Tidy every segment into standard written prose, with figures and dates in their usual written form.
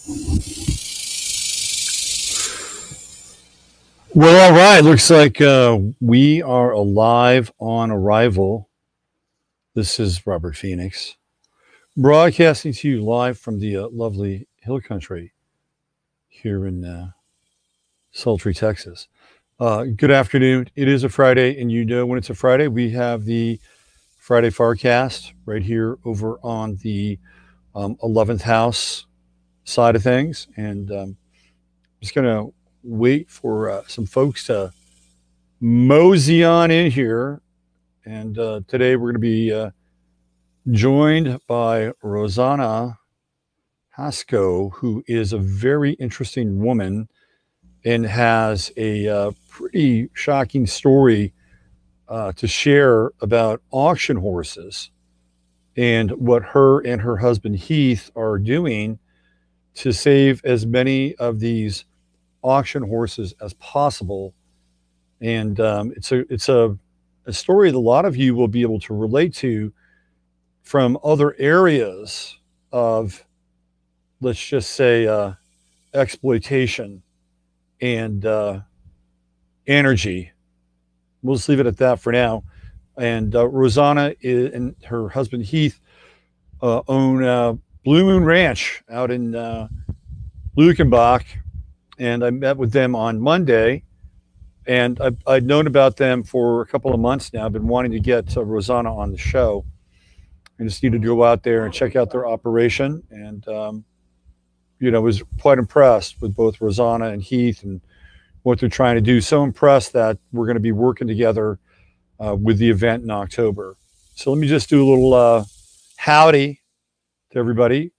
Well, all right. Looks like we are alive on arrival. This is Robert Phoenix, broadcasting to you live from the lovely Hill Country here in sultry Texas. Good afternoon. It is a Friday, and you know when it's a Friday, we have the Friday FARcast right here over on the 11th house side of things. And just going to wait for some folks to mosey on in here. And today we're going to be joined by Rozanna Sasko, who is a very interesting woman and has a pretty shocking story to share about auction horses and what her and her husband Heath are doing to save as many of these auction horses as possible. And it's a story that a lot of you will be able to relate to from other areas of, let's just say, exploitation and energy. We'll just leave it at that for now. And Rozanna and her husband Heath own Blue Moon Ranch out in Lukenbach. And I met with them on Monday. And I'd known about them for a couple of months now. I've been wanting to get Rozanna on the show. I just needed to go out there and check out their operation. And, was quite impressed with both Rozanna and Heath and what they're trying to do. So impressed that we're going to be working together with the event in October. So let me just do a little howdy to everybody.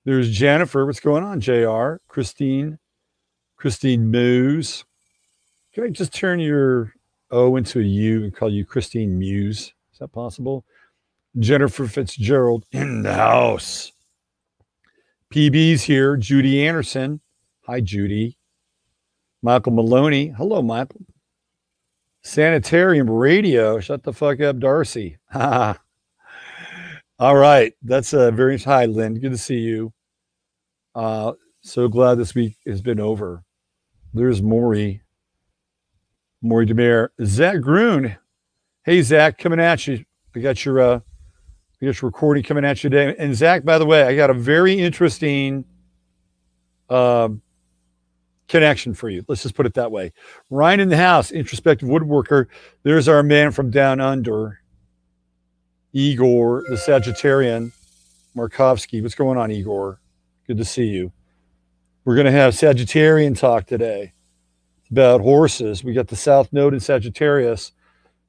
There's Jennifer. What's going on, JR? Christine Muse. Can I just turn your O into a U and call you Christine Muse? Is that possible? Jennifer Fitzgerald in the house. PB's here. Judy Anderson. Hi, Judy. Michael Maloney. Hello, Michael. Sanitarium Radio. Shut the fuck up, Darcy. All right. That's a very hi, Lynn. Good to see you. So glad this week has been over. There's Maury Demare. Zach Groon. Hey, Zach, coming at you. I got your recording coming at you today. And Zach, by the way, I got a very interesting connection for you. Let's just put it that way. Ryan in the house, introspective woodworker. There's our man from down under, Igor, the Sagittarian, Markovsky. What's going on, Igor? Good to see you. We're going to have Sagittarian talk today. It's about horses. We got the South Node in Sagittarius.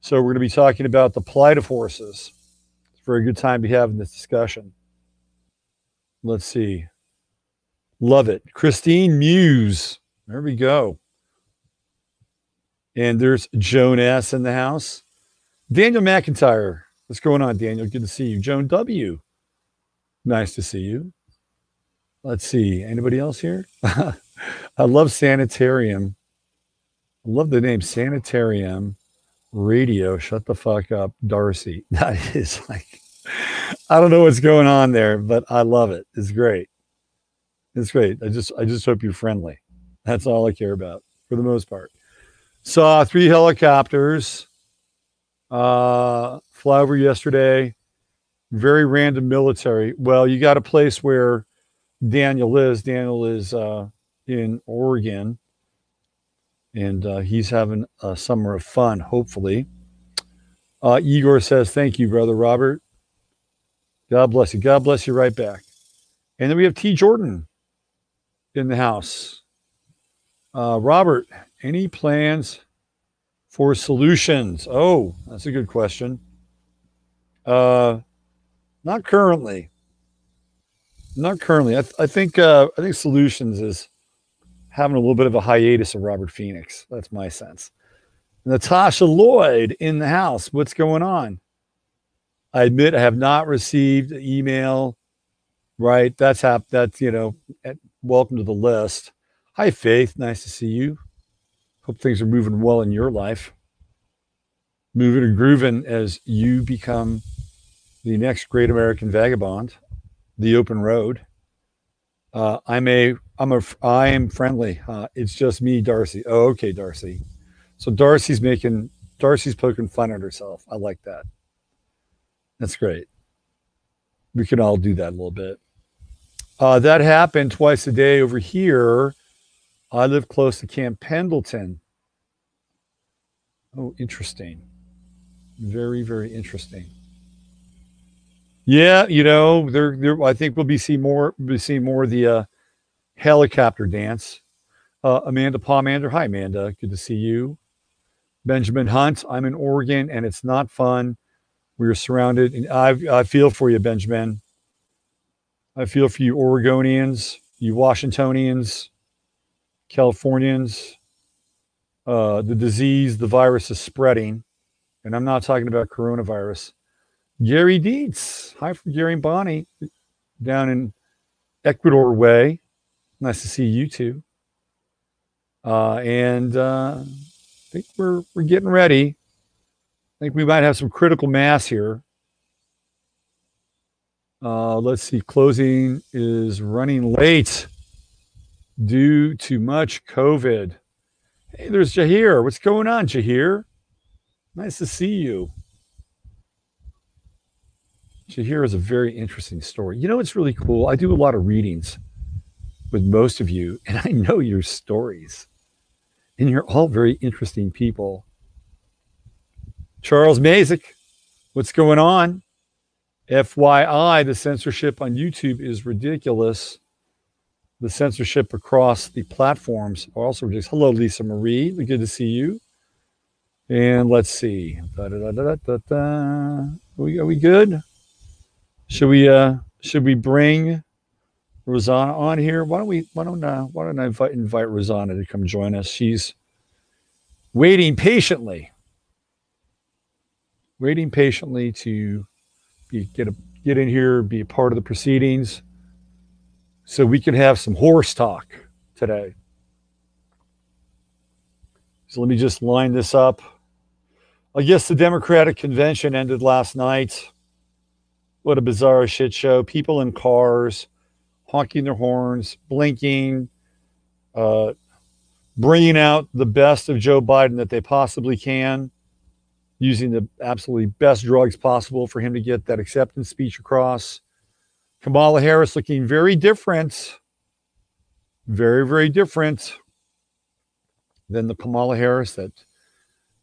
So we're going to be talking about the plight of horses. It's a very good time to be having this discussion. Let's see. Love it. Christine Muse. There we go. And there's Joan S. in the house. Daniel McIntyre. What's going on, Daniel? Good to see you. Joan W. Nice to see you. Let's see. Anybody else here? I love Sanitarium. I love the name Sanitarium Radio. Shut the fuck up, Darcy. That is like, I don't know what's going on there, but I love it. It's great. It's great. I just hope you're friendly. That's all I care about for the most part. Saw 3 helicopters fly over yesterday. Very random military. Well, you got a place where Daniel is. Daniel is in Oregon, and he's having a summer of fun, hopefully. Igor says, thank you, Brother Robert. God bless you. God bless you right back. And then we have T. Jordan in the house. Robert, any plans for solutions? Oh, that's a good question. Not currently. Not currently. I think solutions is having a little bit of a hiatus of Robert Phoenix. That's my sense. Natasha Lloyd in the house. What's going on? I admit I have not received an email. Right. That's welcome to the list. Hi, Faith. Nice to see you. Hope things are moving well in your life. Moving and grooving as you become the next great American vagabond, the open road. I am friendly. It's just me, Darcy. Oh, okay, Darcy. So Darcy's poking fun at herself. I like that. That's great. We can all do that a little bit. That happened twice a day over here. I live close to Camp Pendleton. Oh, interesting. Very, very interesting. Yeah, there. I think we'll be seeing more of the helicopter dance. Amanda Palmander. Hi, Amanda. Good to see you. Benjamin Hunt. I'm in Oregon, and it's not fun. We're surrounded, and I feel for you, Benjamin. I feel for you, Oregonians, you Washingtonians, Californians. The disease, the virus is spreading, and I'm not talking about coronavirus. Gary Dietz. Hi from Gary and Bonnie down in Ecuador way. Nice to see you too. And I think we're getting ready. I think we might have some critical mass here. Let's see. Closing is running late due to much COVID. Hey, there's Jahir. What's going on, Jahir? Nice to see you. Jahir is a very interesting story. You know, it's really cool. I do a lot of readings with most of you, and I know your stories. And you're all very interesting people. Charles Mazik, what's going on? FYI, the censorship on YouTube is ridiculous. The censorship across the platforms are also ridiculous. Hello, Lisa Marie. Good to see you. And let's see. Are we good? Should we bring Rozanna on here? Why don't I invite Rozanna to come join us? She's waiting patiently to get in here, be a part of the proceedings, so we can have some horse talk today. So let me just line this up. I guess the Democratic convention ended last night. What a bizarre shit show. People in cars, honking their horns, blinking, bringing out the best of Joe Biden that they possibly can, using the absolutely best drugs possible for him to get that acceptance speech across. Kamala Harris looking very different, very, very different than the Kamala Harris that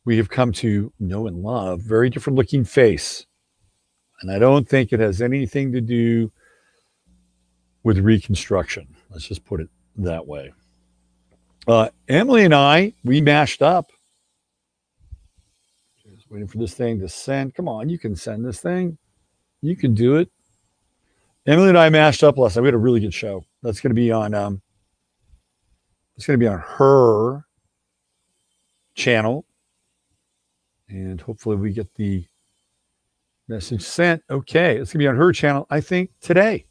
we have come to know and love. Very different looking face. And I don't think it has anything to do with Reconstruction. Let's just put it that way. Emily and I, we mashed up. Just waiting for this thing to send. Come on, you can send this thing. You can do it. Emily and I mashed up last night. We had a really good show. That's going to be on. It's going to be on her channel, and hopefully we get the message sent. Okay, it's going to be on her channel. I think today.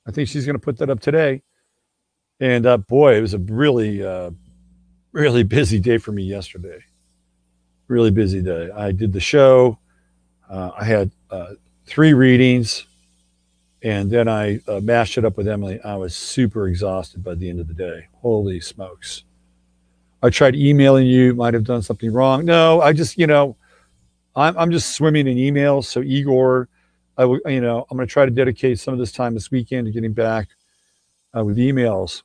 I think she's going to put that up today. And boy, it was a really, really busy day for me yesterday. Really busy day. I did the show. I had 3 readings, and then I mashed it up with Emily. I was super exhausted by the end of the day. Holy smokes. I tried emailing you. Might have done something wrong. No, I just, I'm just swimming in emails. So Igor, I'm going to try to dedicate some of this time this weekend to getting back with emails.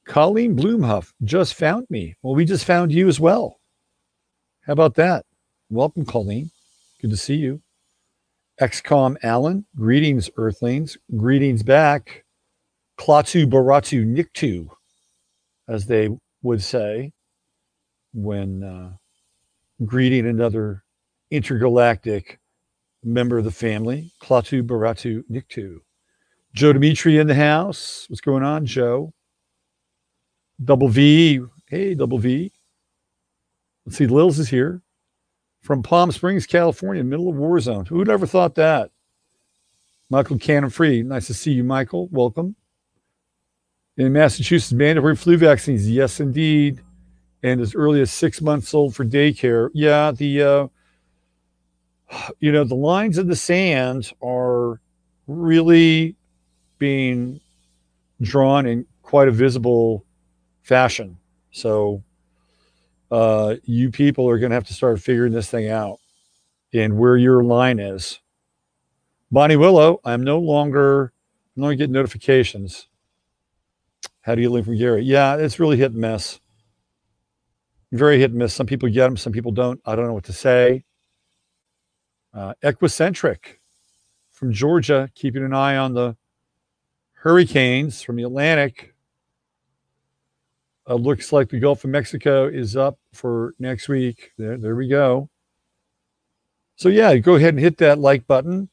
Colleen Bloomhuff just found me. Well, we just found you as well. How about that? Welcome, Colleen. Good to see you. XCOM Allen, greetings, Earthlings. Greetings back. Klaatu Baratu Niktu, as they would say when greeting another intergalactic member of the family. Klaatu Baratu Niktu. Joe Dimitri in the house. What's going on, Joe? Double V. Hey, Double V. Let's see, Lils is here. From Palm Springs, California, middle of war zone. Who'd ever thought that? Michael Cannon Free. Nice to see you, Michael. Welcome. In Massachusetts, mandatory flu vaccines. Yes, indeed. And as early as 6 months old for daycare. Yeah, the lines in the sand are really being drawn in quite a visible fashion. So you people are going to have to start figuring this thing out and where your line is. Bonnie Willow, I'm no longer getting notifications. How do you link from Gary? Yeah, it's really hit and miss. Very hit and miss. Some people get them, some people don't. I don't know what to say. Equicentric from Georgia, keeping an eye on the hurricanes from the Atlantic. Looks like the Gulf of Mexico is up for next week. There we go. So yeah, go ahead and hit that like button.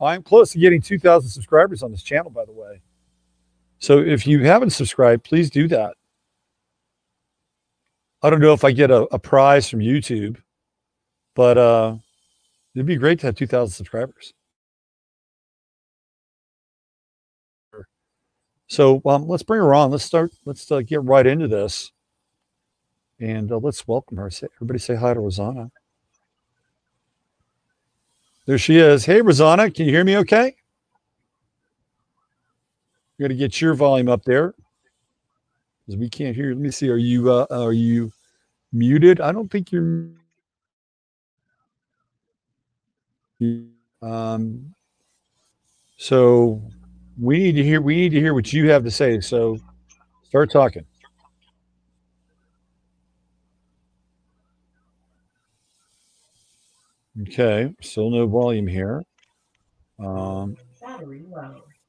I'm close to getting 2,000 subscribers on this channel, by the way. So if you haven't subscribed, please do that. I don't know if I get a prize from YouTube, but it'd be great to have 2,000 subscribers. So let's bring her on. Let's get right into this. And let's welcome her. Everybody say hi to Rozanna. There she is. Hey, Rozanna, can you hear me okay? You got to get your volume up there because we can't hear you. Let me see. Are you muted? I don't think you're. So we need to hear what you have to say. So start talking. Okay, still no volume here.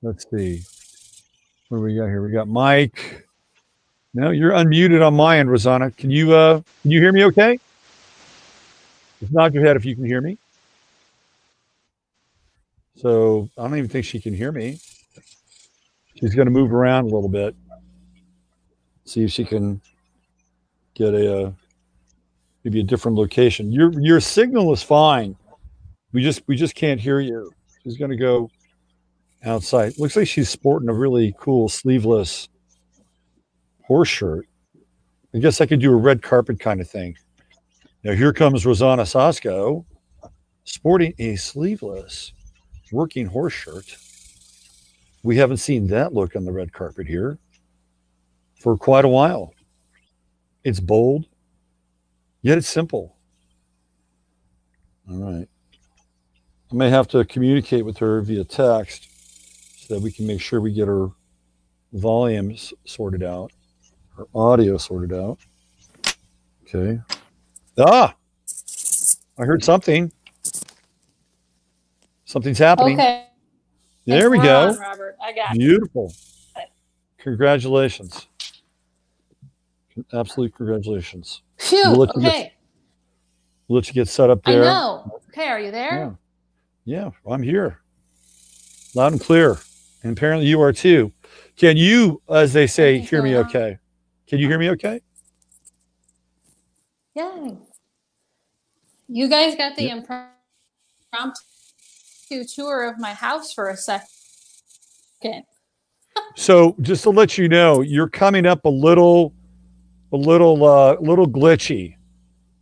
Let's see. What do we got here? We got Mike. No, you're unmuted on my end, Rozanna. Can you hear me okay? Just nod your head if you can hear me. So I don't even think she can hear me. She's going to move around a little bit. See if she can get maybe a different location. Your signal is fine. We just can't hear you. She's going to go outside. Looks like she's sporting a really cool sleeveless horse shirt. I guess I could do a red carpet kind of thing. Now here comes Rozanna Sasko sporting a sleeveless working horse shirt. We haven't seen that look on the red carpet here for quite a while. It's bold, yet it's simple. All right. I may have to communicate with her via text so that we can make sure we get her volumes sorted out, her audio sorted out. Okay. I heard something. Something's happening. Okay. There we go. On, Robert. I got Beautiful. It. Congratulations. Absolute congratulations. Phew. We'll let you get set up there. I know. Okay, are you there? Yeah, I'm here. Loud and clear. And apparently you are too. Can you, as they say, hear me okay? Can you hear me okay? Yeah. You guys got the impromptu tour of my house for a second. So just to let you know, you're coming up a little glitchy.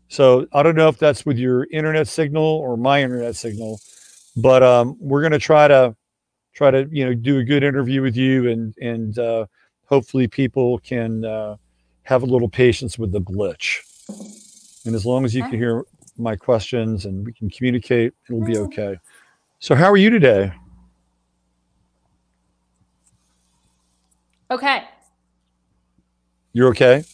So I don't know if that's with your internet signal or my internet signal, but we're going to try to do a good interview with you, and hopefully people can have a little patience with the glitch. And as long as you can hear my questions and we can communicate, it'll be okay. So how are you today? Okay. You're okay?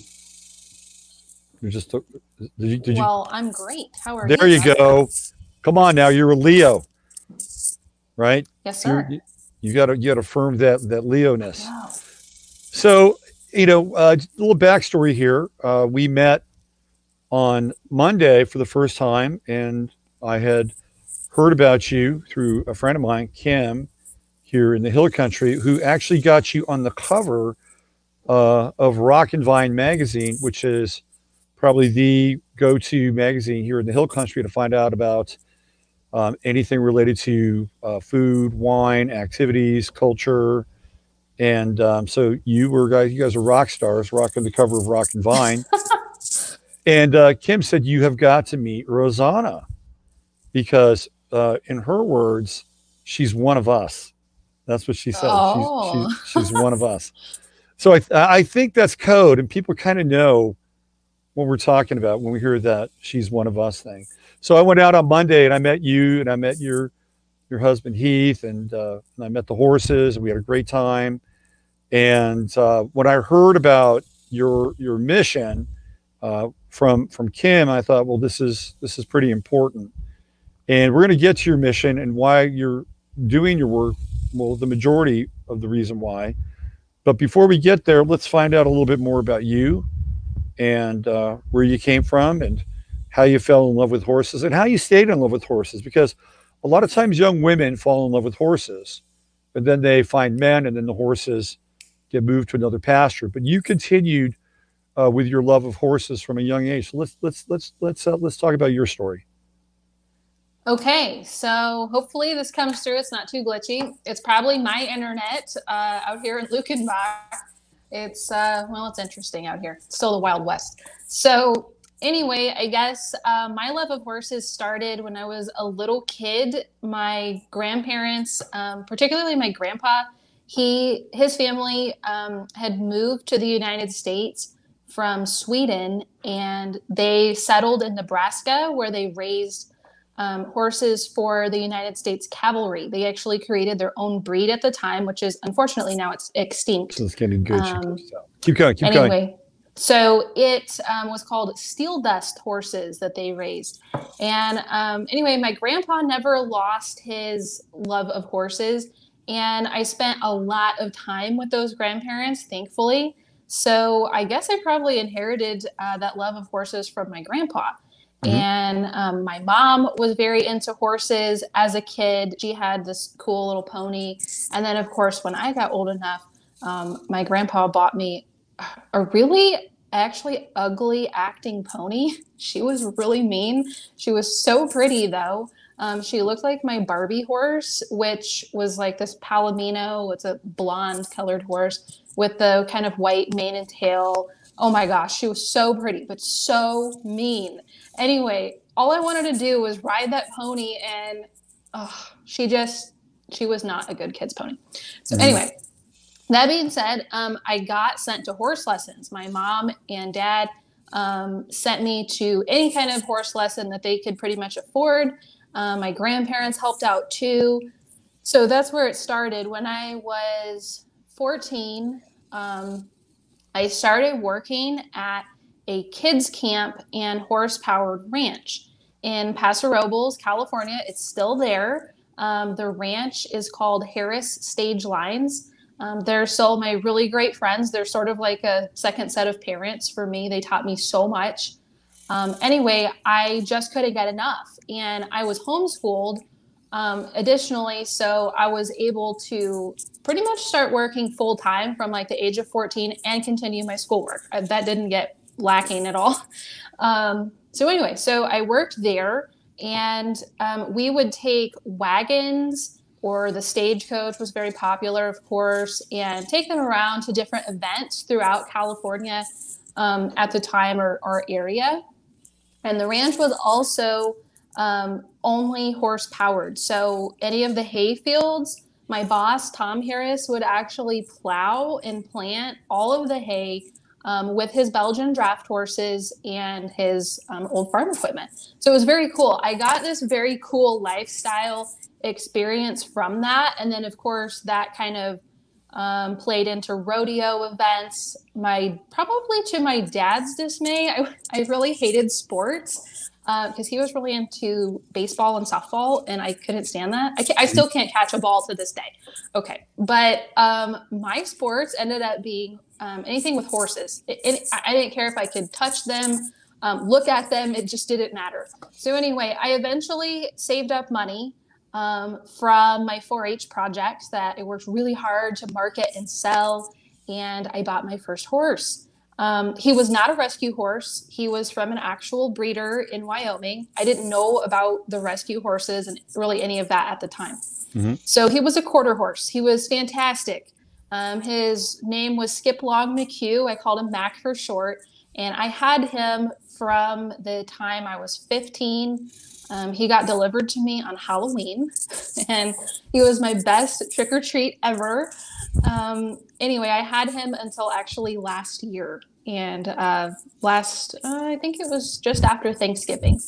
You're just did you Well, I'm great. How are you? There you go. Come on now, you're a Leo. Right? Yes, sir. You got to affirm that Leo-ness. Wow. So, a little backstory here. We met on Monday for the first time, and I had heard about you through a friend of mine, Kim, here in the Hill Country, who actually got you on the cover of Rock and Vine magazine, which is probably the go-to magazine here in the Hill Country to find out about anything related to food, wine, activities, culture. And so you guys are rock stars, rocking the cover of Rock and Vine. And Kim said, you have got to meet Rozanna because in her words, she's one of us. That's what she said. Oh, She's one of us. So I think that's code, and people kind of know what we're talking about when we hear that she's one of us thing. So I went out on Monday and I met you, and I met your husband Heath, and I met the horses, and we had a great time. And when I heard about your mission from Kim, I thought, well, this is pretty important, and we're going to get to your mission and why you're doing your work. Well, the majority of the reason why. But before we get there, let's find out a little bit more about you and where you came from and how you fell in love with horses and how you stayed in love with horses. Because a lot of times young women fall in love with horses, but then they find men and then the horses get moved to another pasture. But you continued with your love of horses from a young age. So let's talk about your story. okay. So hopefully this comes through. It's not too glitchy. It's probably my internet out here in Lukenbach. It's well, it's interesting out here. It's still the Wild West. So anyway, I guess my love of horses started when I was a little kid. My grandparents, particularly my grandpa, his family had moved to the United States from Sweden, and they settled in Nebraska, where they raised horses for the United States Cavalry. They actually created their own breed at the time, which is unfortunately now it's extinct. So it's getting good. Keep going. Keep anyway, going. So it was called Steel Dust horses that they raised. And anyway, my grandpa never lost his love of horses. And I spent a lot of time with those grandparents, thankfully. So I guess I probably inherited that love of horses from my grandpa. Mm-hmm. And my mom was very into horses as a kid. She had this cool little pony. And then, of course, when I got old enough, my grandpa bought me a really actually ugly acting pony. She was really mean. She was so pretty, though. She looked like my Barbie horse, which was like this Palomino. It's a blonde colored horse with the kind of white mane and tail. Oh my gosh, she was so pretty, but so mean. Anyway, all I wanted to do was ride that pony, and she was not a good kid's pony. So anyway, that being said, I got sent to horse lessons. My mom and dad sent me to any kind of horse lesson that they could pretty much afford. My grandparents helped out too. So that's where it started. When I was 14, I started working at a kids camp and horse-powered ranch in Paso Robles, California. It's still there. The ranch is called Harris Stage Lines. They're still my really great friends. They're sort of like a second set of parents for me. They taught me so much. Anyway, I just couldn't get enough. And I was homeschooled additionally, so I was able to pretty much start working full time from like the age of 14 and continue my schoolwork. That didn't get lacking at all. So anyway, so I worked there, and we would take wagons, or the stagecoach was very popular, of course, and take them around to different events throughout California at the time or area. And the ranch was also only horse powered. So any of the hay fields, my boss, Tom Harris, would actually plow and plant all of the hay with his Belgian draft horses and his old farm equipment. So it was very cool. I got this very cool lifestyle experience from that. And then, of course, that kind of played into rodeo events. Probably to my dad's dismay, I really hated sports because he was really into baseball and softball, and I couldn't stand that. I still can't catch a ball to this day. Okay, but my sports ended up being anything with horses. I didn't care if I could touch them, look at them. It just didn't matter. So anyway, I eventually saved up money from my 4-H project that I worked really hard to market and sell, and I bought my first horse. He was not a rescue horse. He was from an actual breeder in Wyoming. I didn't know about the rescue horses and really any of that at the time. Mm-hmm. So he was a quarter horse. He was fantastic. His name was Skip Long McHugh. I called him Mac for short. And I had him from the time I was 15 He got delivered to me on Halloween, and he was my best trick or treat ever. Anyway, I had him until actually last year, and I think it was just after Thanksgiving.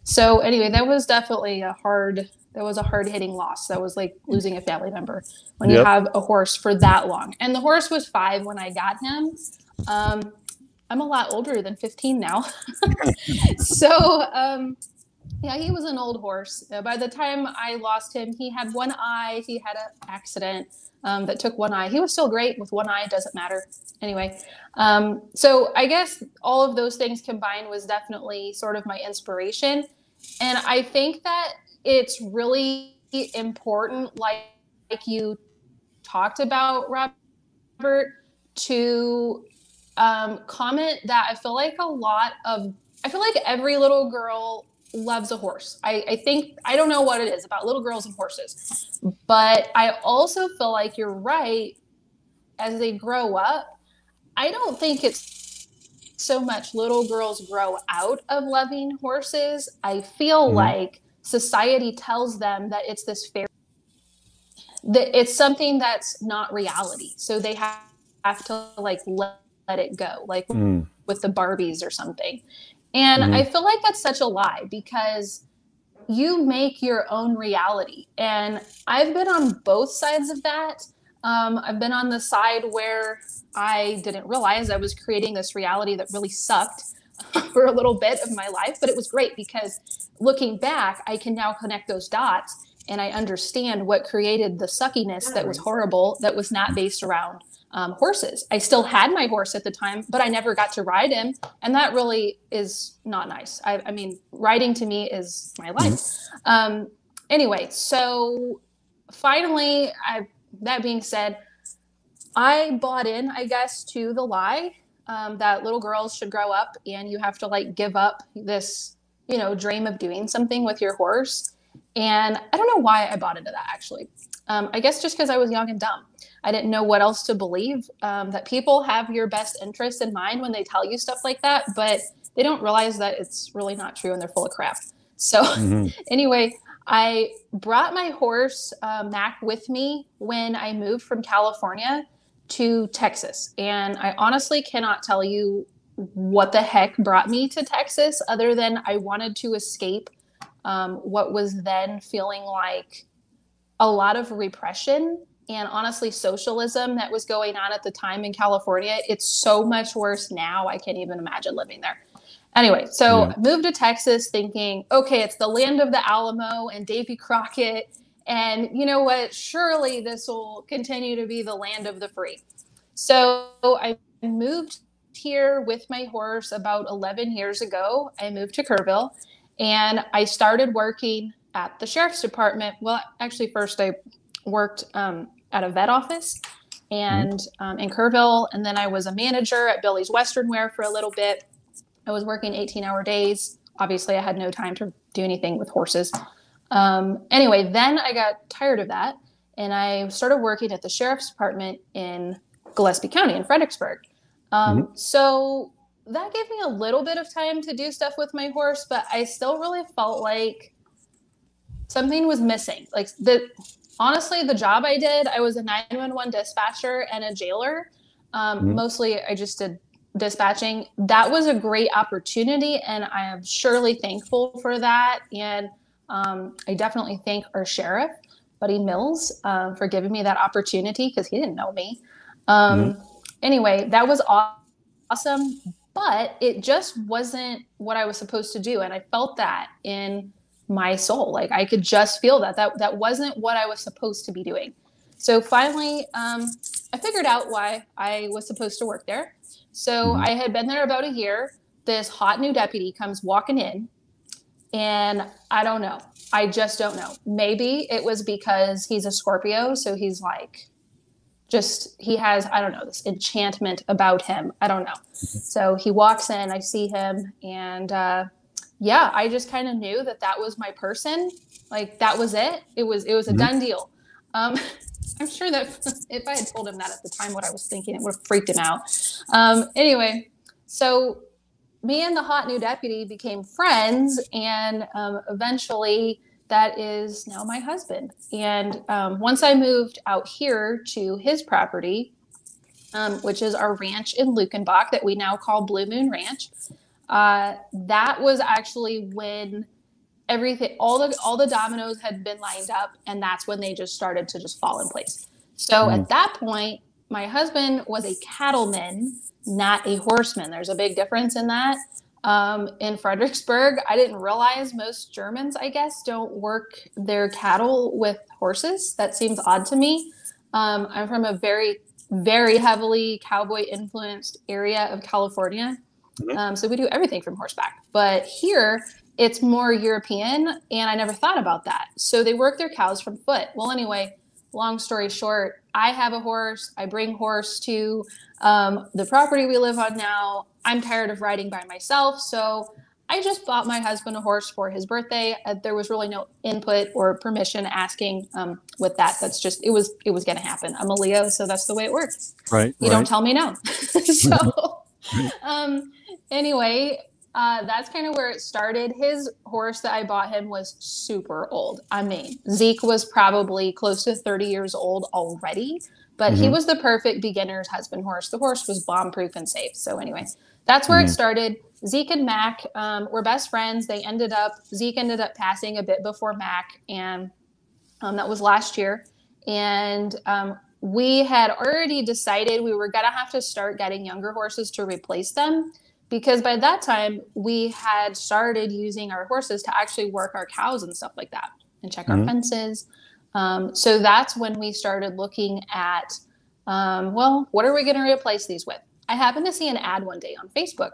So anyway, that was definitely that was a hard hitting loss. That was like losing a family member when you Yep. have a horse for that long. And the horse was 5 when I got him. I'm a lot older than 15 now. So, yeah, he was an old horse. By the time I lost him, he had one eye. He had an accident that took one eye. He was still great with one eye. It doesn't matter. Anyway, so I guess all of those things combined was definitely sort of my inspiration. And I think that it's really important, like you talked about, Robert, to comment that I feel like every little girl loves a horse. I think, I don't know what it is about little girls and horses, but I also feel like you're right. As they grow up, I don't think it's so much little girls grow out of loving horses. I feel like society tells them that it's this fair, that it's something that's not reality. So they have to like let it go, like with the Barbies or something. And I feel like that's such a lie, because you make your own reality. And I've been on both sides of that. I've been on the side where I didn't realize I was creating this reality that really sucked for a little bit of my life, but it was great because looking back, I can now connect those dots and I understand what created the suckiness that was horrible, that was not based around horses. I still had my horse at the time, but I never got to ride him. And that really is not nice. I mean, riding to me is my life. Anyway, so finally, that being said, I bought in, I guess, to the lie that little girls should grow up and you have to like give up this, dream of doing something with your horse. And I don't know why I bought into that, actually. I guess just because I was young and dumb. I didn't know what else to believe, that people have your best interest in mind when they tell you stuff like that, but they don't realize that it's really not true and they're full of crap. So anyway, I brought my horse, Mac, with me when I moved from California to Texas. And I honestly cannot tell you what the heck brought me to Texas, other than I wanted to escape what was then feeling like a lot of repression and honestly socialism that was going on at the time in California. It's so much worse now. I can't even imagine living there. Anyway, so I moved to Texas thinking, okay, it's the land of the Alamo and Davy Crockett. And you know what? Surely this will continue to be the land of the free. So I moved here with my horse about 11 years ago. I moved to Kerrville and I started working at the sheriff's department. Well, actually, first I worked at a vet office and in Kerrville. And then I was a manager at Billy's Western Wear for a little bit. I was working 18-hour days. Obviously, I had no time to do anything with horses. Anyway, then I got tired of that and I started working at the sheriff's department in Gillespie County in Fredericksburg. So that gave me a little bit of time to do stuff with my horse, but I still really felt like something was missing. Like honestly, the job I did, I was a 911 dispatcher and a jailer. Mostly I just did dispatching. That was a great opportunity and I am surely thankful for that. And I definitely thank our sheriff, Buddy Mills, for giving me that opportunity because he didn't know me. Anyway, that was awesome, but it just wasn't what I was supposed to do. And I felt that in my soul. Like I could just feel that wasn't what I was supposed to be doing. So finally, I figured out why I was supposed to work there. So I had been there about a year. This hot new deputy comes walking in and I don't know. I just don't know. Maybe it was because he's a Scorpio. So he's like, he has, I don't know, this enchantment about him. I don't know. So he walks in, I see him and, yeah, I just kind of knew that was my person. Like that was it. It was a done deal. I'm sure that if I had told him that at the time, what I was thinking, it would have freaked him out. Anyway, so me and the hot new deputy became friends, and eventually that is now my husband. And once I moved out here to his property, which is our ranch in Lukenbach that we now call Blue Moon Ranch, that was actually when everything, all the dominoes had been lined up, and that's when they just started to just fall in place. So at that point, my husband was a cattleman, not a horseman. There's a big difference in that. In Fredericksburg, I didn't realize most Germans, I guess, don't work their cattle with horses. That seems odd to me. I'm from a very, very heavily cowboy influenced area of California. So we do everything from horseback. But here, it's more European, and I never thought about that. So they work their cows from foot. Well, anyway, long story short, I have a horse. I bring horse to the property we live on now. I'm tired of riding by myself, so I just bought my husband a horse for his birthday. There was really no input or permission asking with that. That's just, it was going to happen. I'm a Leo, so that's the way it works. Right. You don't tell me no. So anyway, that's kind of where it started. His horse that I bought him was super old. I mean, Zeke was probably close to 30 years old already, but he was the perfect beginner's husband horse. The horse was bomb-proof and safe. So anyway, that's where it started. Zeke and Mac were best friends. Zeke ended up passing a bit before Mac, and that was last year. And we had already decided we were going to have to start getting younger horses to replace them, because by that time we had started using our horses to actually work our cows and stuff like that and check our fences. So that's when we started looking at, well, what are we going to replace these with? I happened to see an ad one day on Facebook,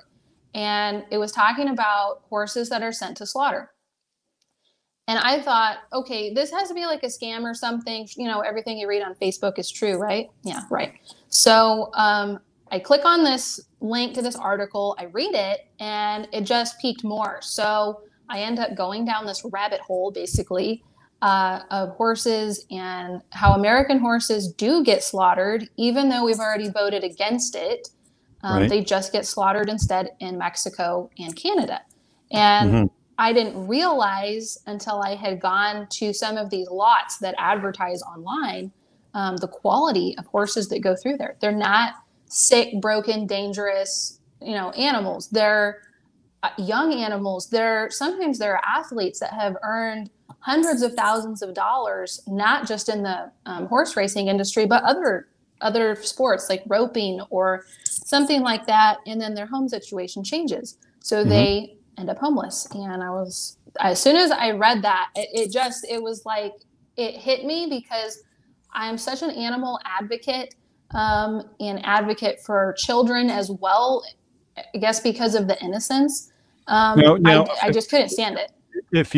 and it was talking about horses that are sent to slaughter. And I thought, okay, this has to be like a scam or something. You know, everything you read on Facebook is true, right? Yeah, right. So I click on this link to this article, I read it, and it just piqued more. So I end up going down this rabbit hole, basically, of horses and how American horses do get slaughtered, even though we've already voted against it. They just get slaughtered instead in Mexico and Canada. And I didn't realize until I had gone to some of these lots that advertise online, the quality of horses that go through there. They're not sick, broken, dangerous, animals. They're young animals. Sometimes they're athletes that have earned hundreds of thousands of dollars, not just in the horse racing industry, but other sports like roping or something like that. And then their home situation changes. So they end up homeless. And as soon as I read that, it was like, it hit me, because I'm such an animal advocate, and advocate for children as well, I guess because of the innocence. I just couldn't stand it. If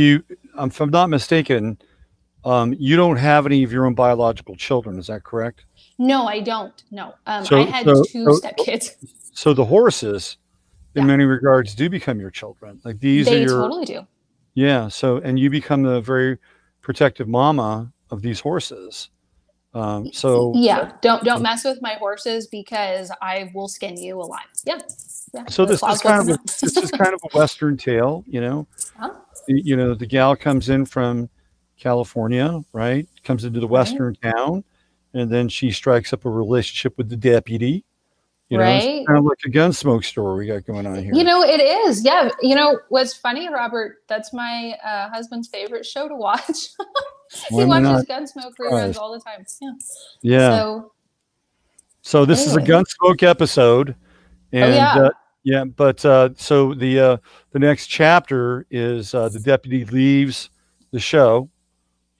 I'm not mistaken, you don't have any of your own biological children. Is that correct? No, I don't. No. I had two stepkids. So the horses, in many regards, do become your children. Like these They totally do. Yeah. So, and you become the very protective mama of these horses. Don't mess with my horses, because I will skin you alive. Yeah. So this is kind of a Western tale, the gal comes in from California, right? Comes into the Western town, and then she strikes up a relationship with the deputy. It's kind of like a Gunsmoke story we got going on here. It is. Yeah. What's funny, Robert, that's my husband's favorite show to watch. He watches Gunsmoke reruns all the time. Yeah. So this is a Gunsmoke episode. And so the next chapter is the deputy leaves the show.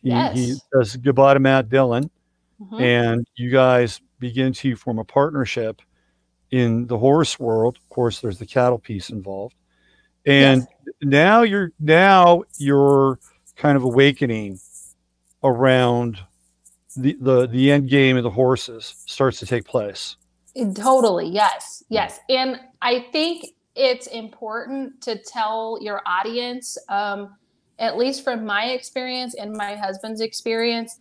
He says goodbye to Matt Dillon, and you guys begin to form a partnership in the horse world. Of course, there's the cattle piece involved, and now you're kind of awakening around the end game of the horses starts to take place. Totally. Yes. And I think it's important to tell your audience, at least from my experience and my husband's experience,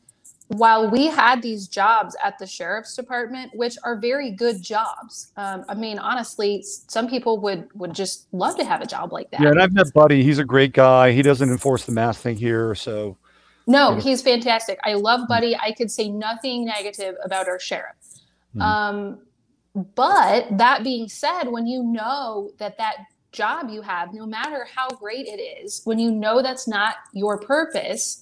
while we had these jobs at the sheriff's department, which are very good jobs, I mean, honestly, some people would just love to have a job like Yeah, that. and I've met Buddy. He's a great guy. He doesn't enforce the mask thing here, so No, you know. he's fantastic. I love Buddy. I could say nothing negative about our sheriff. Mhm. Um, but that being said, when you know that that job you have, no matter how great it is, when you know that's not your purpose,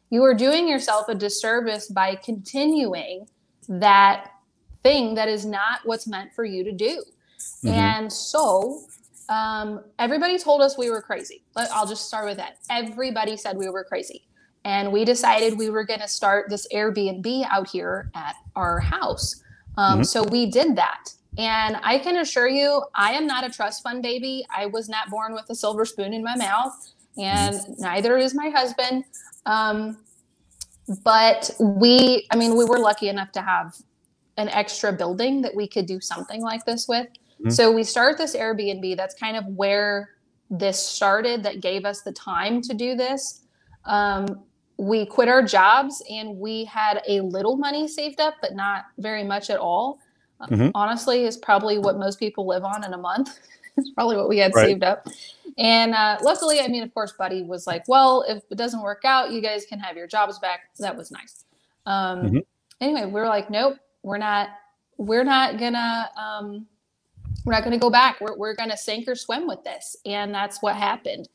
you are doing yourself a disservice by continuing that thing that is not what's meant for you to do. Mhm. And so everybody told us we were crazy. I'll just start with that. Everybody said we were crazy. And we decided we were going to start this Airbnb out here at our house. Mhm. So we did that. And I can assure you, I am not a trust fund baby. I was not born with a silver spoon in my mouth, and Mhm. neither is my husband. Um, but I mean, we were lucky enough to have an extra building that we could do something like this with. Mhm. So we start this Airbnb. That's kind of where this started, that gave us the time to do this. We quit our jobs and we had a little money saved up, but not very much at all. Mhm. Honestly, is probably what most people live on in a month. It's probably what we had Right. saved up. And luckily, I mean, of course, Buddy was like, well, if it doesn't work out, you guys can have your jobs back. That was nice. Mhm. Anyway, we were like, nope, we're not gonna we're not gonna go back. We're gonna sink or swim with this. And that's what happened.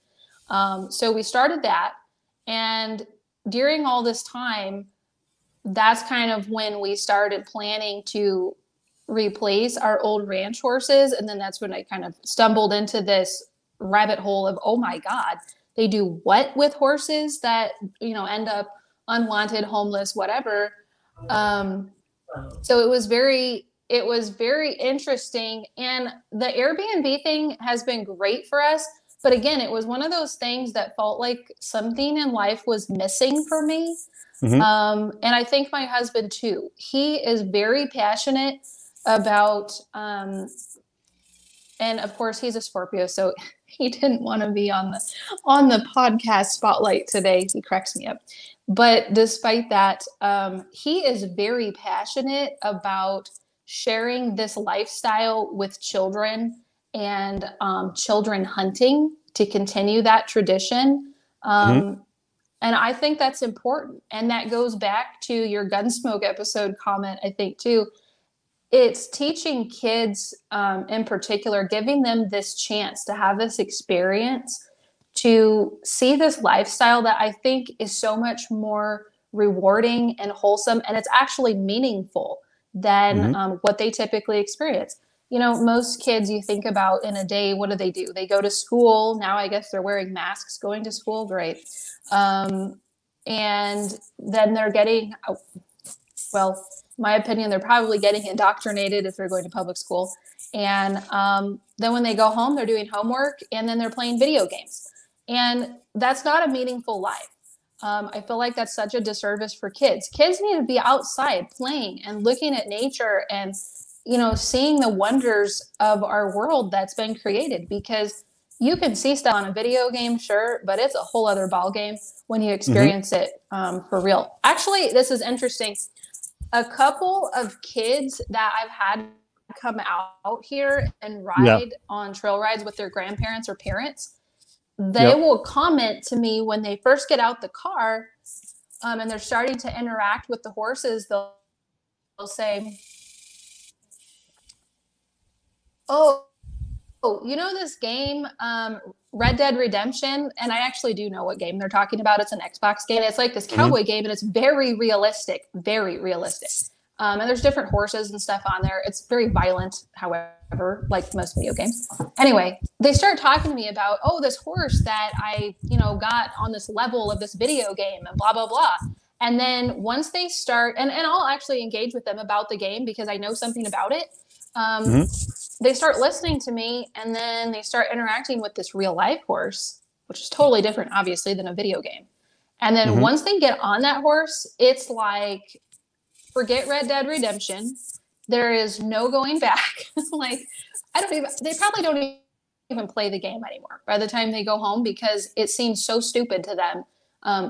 So we started that. And during all this time, that's kind of when we started planning to replace our old ranch horses. And then that's when I kind of stumbled into this rabbit hole of, oh my God, they do what with horses that, end up unwanted, homeless, whatever. Um, so it was very interesting. And the Airbnb thing has been great for us. But again, it was one of those things that felt like something in life was missing for me. Mhm. And I think my husband too. He is very passionate about, and of course he's a Scorpio, so he didn't want to be on the podcast spotlight today. He cracks me up. But despite that, he is very passionate about sharing this lifestyle with children and children hunting to continue that tradition. Mhm. And I think that's important. And that goes back to your Gunsmoke episode comment, I think, too. It's teaching kids in particular, giving them this chance to have this experience, to see this lifestyle that I think is so much more rewarding and wholesome. And it's actually meaningful than Mhm. what they typically experience. Most kids you think about in a day, what do? They go to school. Now I guess they're wearing masks going to school. Great. And then they're getting, well, my opinion, they're probably getting indoctrinated if they're going to public school. And then when they go home, they're doing homework and then they're playing video games. And that's not a meaningful life. I feel like that's such a disservice for kids. Kids need to be outside playing and looking at nature and, seeing the wonders of our world that's been created, because you can see stuff on a video game, sure, but it's a whole other ball game when you Mhm. experience it for real. Actually, this is interesting. A couple of kids that I've had come out here and Yeah. ride on trail rides with their grandparents or parents, they Yep. will comment to me when they first get out the car, and they're starting to interact with the horses. They'll say, oh, this game, Red Dead Redemption? And I actually do know what game they're talking about. It's an Xbox game. It's like this Mhm. cowboy game, and it's very realistic, very realistic. And there's different horses and stuff on there. It's very violent, however, like most video games. Anyway, they start talking to me about, oh, this horse that I, got on this level of this video game and blah, blah, blah. And then once they start, and I'll actually engage with them about the game because I know something about it. Mhm. They start listening to me, and then they start interacting with this real life horse, which is totally different, obviously, than a video game. And then Mhm. once they get on that horse, it's like, forget Red Dead Redemption. There is no going back. Like, they probably don't even play the game anymore by the time they go home, because it seems so stupid to them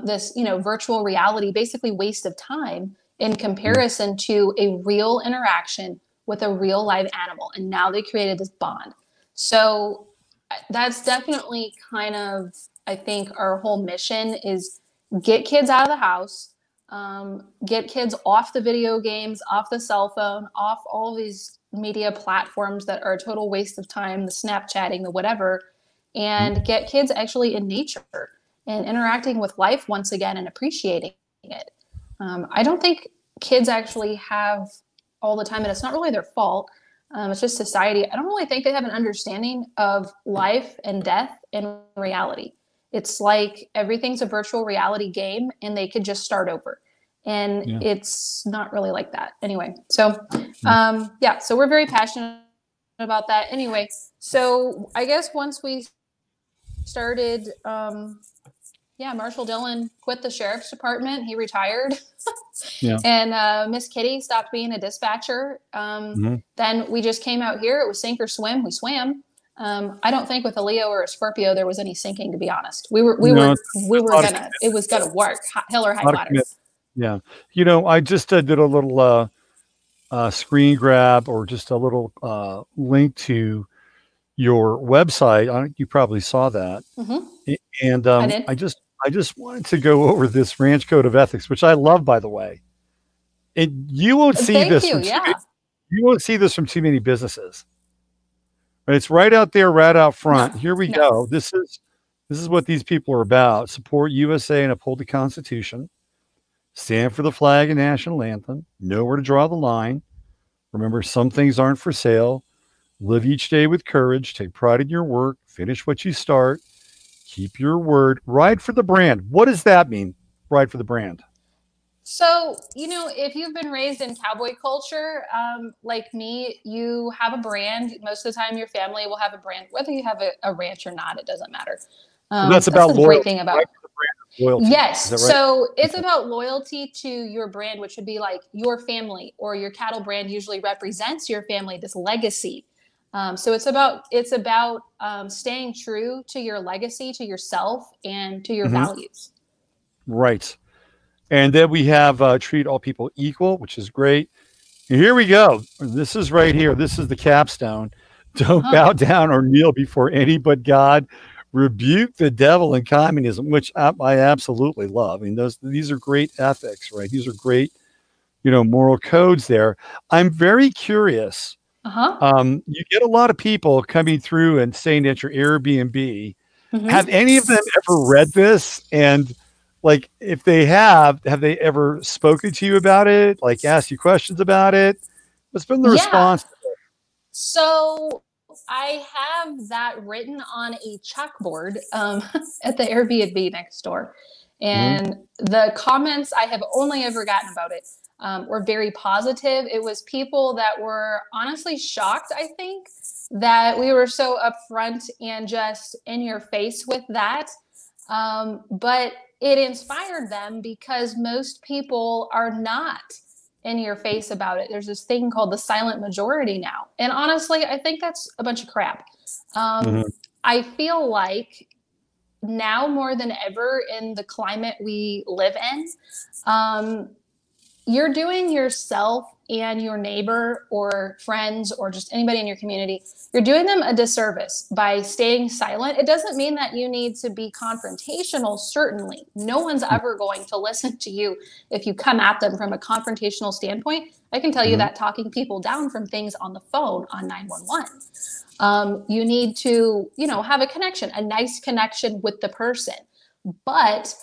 this, virtual reality, basically waste of time in comparison to a real interaction with a real live animal. And now they created this bond. So that's definitely kind of, I think, our whole mission is get kids out of the house, get kids off the video games, off the cell phone, off all these media platforms that are a total waste of time, the Snapchatting, the whatever, and get kids actually in nature and interacting with life once again and appreciating it. I don't think kids actually have all the time, and it's not really their fault. It's just society. I don't really think they have an understanding of life and death and reality. It's like everything's a virtual reality game and they could just start over. And it's not really like that. Anyway, so so we're very passionate about that. Anyway, so I guess once we started, Marshall Dillon quit the sheriff's department. He retired. And Miss Kitty stopped being a dispatcher. Then we just came out here. It was sink or swim. We swam. I don't think with a Leo or a Scorpio there was any sinking, to be honest. We were gonna, it was gonna work, hell or high water. Yeah. I just did a little screen grab or just a little link to your website. You probably saw that. And I just wanted to go over this ranch code of ethics, which I love, by the way. And you won't see you won't see this from too many businesses. But it's right out there, right out front. Here we go. This is what these people are about. Support USA and uphold the Constitution. Stand for the flag and national anthem. Know where to draw the line. Remember, some things aren't for sale. Live each day with courage. Take pride in your work. Finish what you start. Keep your word. Ride for the brand. What does that mean? Ride for the brand. So, if you've been raised in cowboy culture, like me, you have a brand. Most of the time, your family will have a brand, whether you have a ranch or not. It doesn't matter. That's about loyalty. Great thing about loyalty. Yes. Right? So it's about loyalty to your brand, which would be like your family, or your cattle brand usually represents your family, this legacy. So it's about staying true to your legacy, to yourself, and to your values. Right. And then we have treat all people equal, which is great. And here we go. This is right here. This is the capstone. Don't bow down or kneel before any but God. Rebuke the devil and communism, which I absolutely love. I mean, these are great ethics, right? These are great, moral codes there. I'm very curious. You get a lot of people coming through and saying that your Airbnb. Have any of them ever read this? And like, if they have they ever spoken to you about it? Like, asked you questions about it? What's been the response? So I have that written on a chalkboard at the Airbnb next door. And the comments I have only ever gotten about it were very positive. It was people that were honestly shocked, I think, that we were so upfront and just in your face with that. But it inspired them because most people are not in your face about it. There's this thing called the silent majority now. And honestly, I think that's a bunch of crap. I feel like now more than ever in the climate we live in, you're doing yourself and your neighbor or friends or just anybody in your community, you're doing them a disservice by staying silent. It doesn't mean that you need to be confrontational, certainly. No one's ever going to listen to you if you come at them from a confrontational standpoint. I can tell you that talking people down from things on the phone on 911. You need to, have a connection, a nice connection with the person. But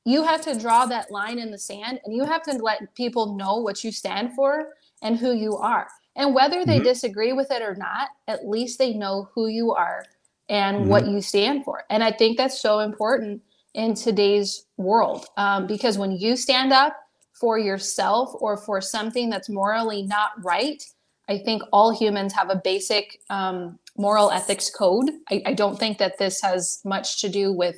you have to draw that line in the sand, and you have to let people know what you stand for and who you are. And whether they disagree with it or not, at least they know who you are and what you stand for. And I think that's so important in today's world, because when you stand up for yourself or for something that's morally not right, I think all humans have a basic moral ethics code. I don't think that this has much to do with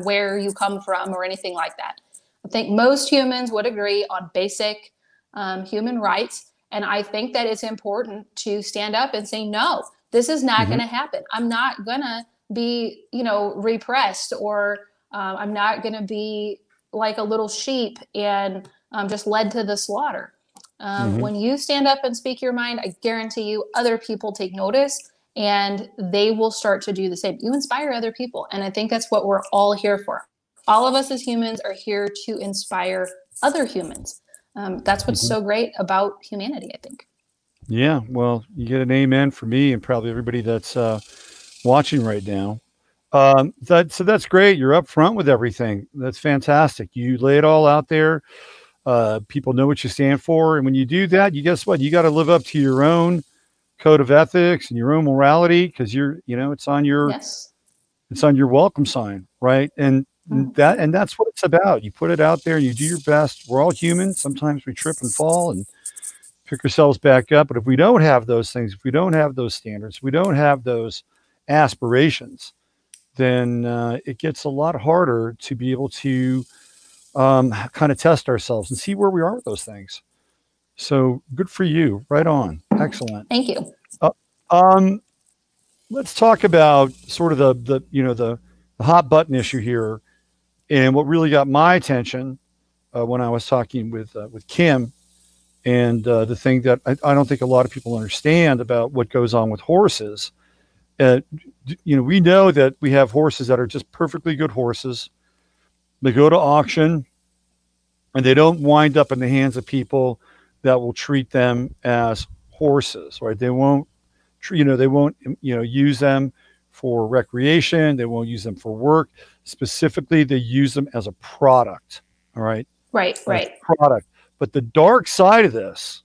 where you come from or anything like that. I think most humans would agree on basic human rights. And I think that it's important to stand up and say, no, this is not going to happen. I'm not going to be, repressed or I'm not going to be like a little sheep and just led to the slaughter. When you stand up and speak your mind, I guarantee you other people take notice and they will start to do the same. You inspire other people. And I think that's what we're all here for. All of us as humans are here to inspire other humans. That's what's so great about humanity, I think. Yeah, well, you get an amen for me and probably everybody that's watching right now. So that's great. You're up front with everything. That's fantastic. You lay it all out there. People know what you stand for, and when you do that, you guess what? You got to live up to your own code of ethics and your own morality because it's on your Yes. it's on your welcome sign, right? And that's what it's about. You put it out there and you do your best. We're all human. Sometimes we trip and fall and pick ourselves back up. But if we don't have those things, if we don't have those standards, if we don't have those aspirations, then it gets a lot harder to be able to kind of test ourselves and see where we are with those things. So good for you. Right on. Excellent. Thank you. Let's talk about sort of the hot button issue here, and what really got my attention when I was talking with Kim, and the thing that I don't think a lot of people understand about what goes on with horses. We know that we have horses that are just perfectly good horses. They go to auction, and they don't wind up in the hands of people that will treat them as horses, right? They won't use them for recreation. They won't use them for work. Specifically, they use them as a product. All right. Right. Product. But the dark side of this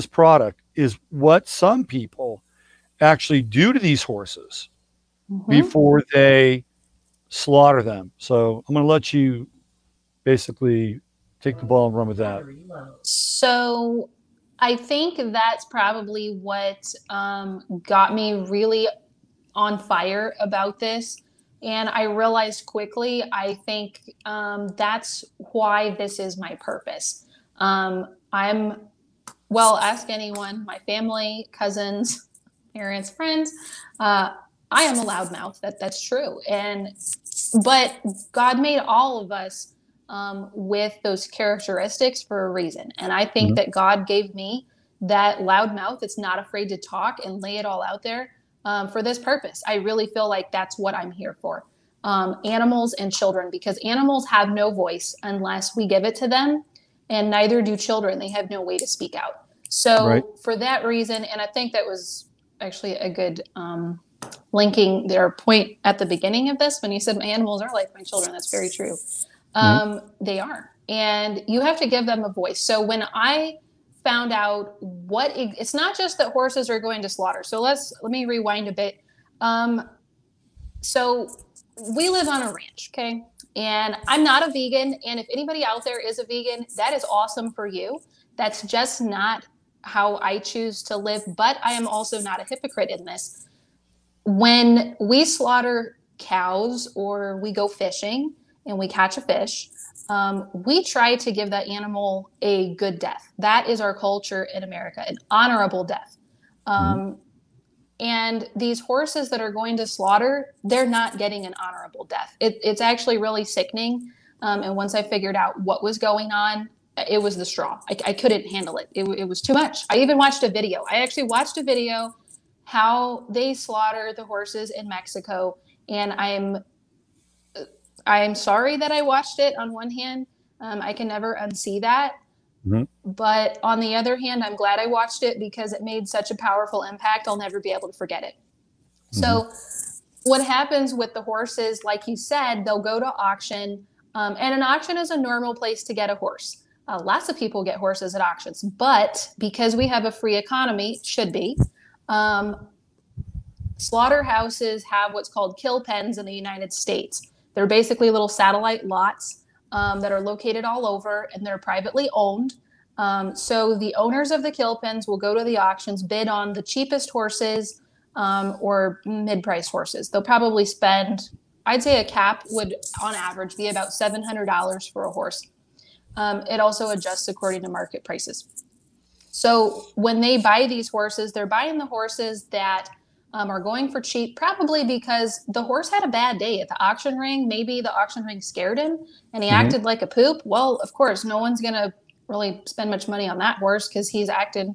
product is what some people actually do to these horses before they slaughter them. So I'm going to let you basically take the ball and run with that. So I think that's probably what got me really on fire about this. And I realized quickly, I think that's why this is my purpose. Ask anyone, my family, cousins, parents, friends, I am a loudmouth. That's true. But God made all of us with those characteristics for a reason. And I think that God gave me that loudmouth that's not afraid to talk and lay it all out there for this purpose. I really feel like that's what I'm here for. Animals and children, because animals have no voice unless we give it to them, and neither do children. They have no way to speak out. So for that reason, and I think that was actually a good linking their point at the beginning of this when you said my animals are like my children. That's very true. They are, and you have to give them a voice. So when I found out it's not just that horses are going to slaughter. So let me rewind a bit. So we live on a ranch, okay? And I'm not a vegan. And if anybody out there is a vegan, that is awesome for you. That's just not how I choose to live. But I am also not a hypocrite in this. When we slaughter cows or we go fishing and we catch a fish, we try to give that animal a good death. That is our culture in America, an honorable death. And these horses that are going to slaughter, they're not getting an honorable death. It's actually really sickening. And once I figured out what was going on, it was the straw. I couldn't handle it. It was too much. I even watched a video. I actually watched a video how they slaughter the horses in Mexico. And I am sorry that I watched it on one hand. I can never unsee that. But on the other hand, I'm glad I watched it because it made such a powerful impact. I'll never be able to forget it. So what happens with the horses, like you said, they'll go to auction. And an auction is a normal place to get a horse. Lots of people get horses at auctions. But because we have a free economy, should be, slaughterhouses have what's called kill pens in the United States. They're basically little satellite lots that are located all over, and they're privately owned. So the owners of the kill pens will go to the auctions, bid on the cheapest horses or mid-price horses. They'll probably spend, I'd say a cap would on average be about $700 for a horse. It also adjusts according to market prices. So when they buy these horses, they're buying the horses that are going for cheap, probably because the horse had a bad day at the auction ring. Maybe the auction ring scared him and he Mm-hmm. acted like a poop. Well, of course, no one's going to really spend much money on that horse because he's acted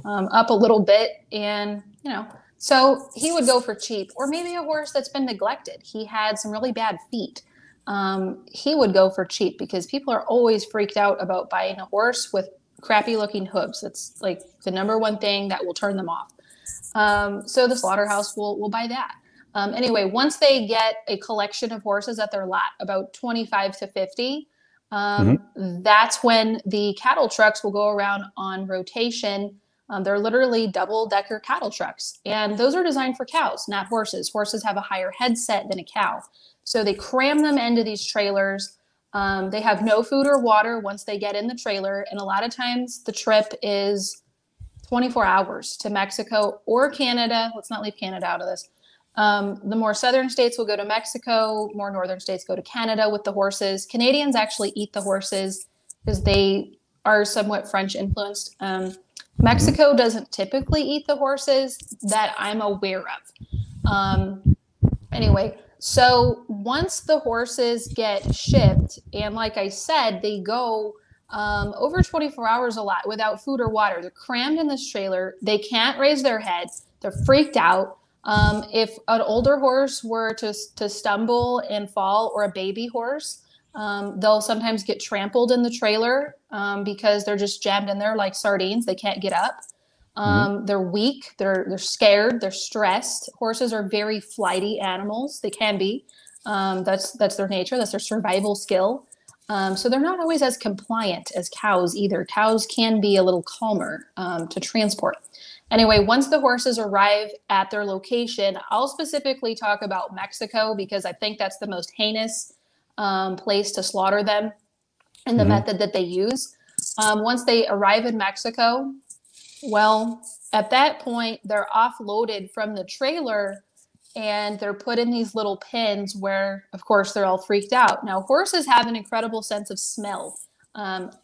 up a little bit. And, so he would go for cheap. Or maybe a horse that's been neglected. He had some really bad feet. He would go for cheap because people are always freaked out about buying a horse with crappy looking hooves. It's like the number one thing that will turn them off. So the slaughterhouse will buy that. Anyway, once they get a collection of horses at their lot, about 25 to 50, that's when the cattle trucks will go around on rotation. They're literally double-decker cattle trucks. And those are designed for cows, not horses. Horses have a higher headset than a cow. So they cram them into these trailers. They have no food or water once they get in the trailer. And a lot of times the trip is 24 hours to Mexico or Canada. Let's not leave Canada out of this. The more southern states will go to Mexico, more northern states go to Canada with the horses. Canadians actually eat the horses because they are somewhat French influenced. Mexico doesn't typically eat the horses that I'm aware of. Anyway, so once the horses get shipped, and like I said, they go over 24 hours a lot without food or water. They're crammed in this trailer. They can't raise their head. They're freaked out. If an older horse were to stumble and fall, or a baby horse, they'll sometimes get trampled in the trailer because they're just jammed in there like sardines. They can't get up. They're weak. They're scared. They're stressed. Horses are very flighty animals. They can be. That's their nature. That's their survival skill. So they're not always as compliant as cows either. Cows can be a little calmer to transport. Anyway, once the horses arrive at their location, I'll specifically talk about Mexico because I think that's the most heinous place to slaughter them and the method that they use. Once they arrive in Mexico, well, at that point, they're offloaded from the trailer and they're put in these little pens where, of course, they're all freaked out. Now, horses have an incredible sense of smell,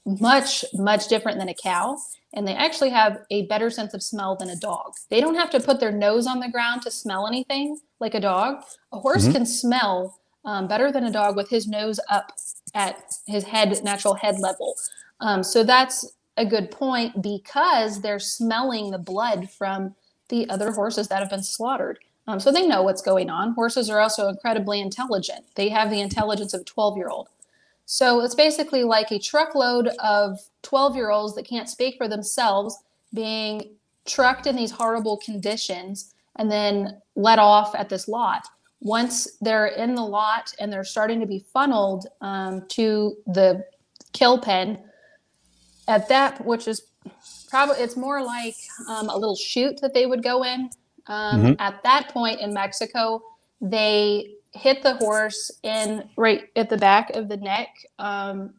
much, much different than a cow. And they actually have a better sense of smell than a dog. They don't have to put their nose on the ground to smell anything like a dog. A horse can smell better than a dog with his nose up at his natural head level. So that's a good point because they're smelling the blood from the other horses that have been slaughtered. So they know what's going on. Horses are also incredibly intelligent. They have the intelligence of a 12-year-old. So it's basically like a truckload of 12-year-olds that can't speak for themselves being trucked in these horrible conditions and then let off at this lot. Once they're in the lot and they're starting to be funneled to the kill pen, at that, which is probably, it's more like a little chute that they would go in. At that point in Mexico, they hit the horse in right at the back of the neck, kind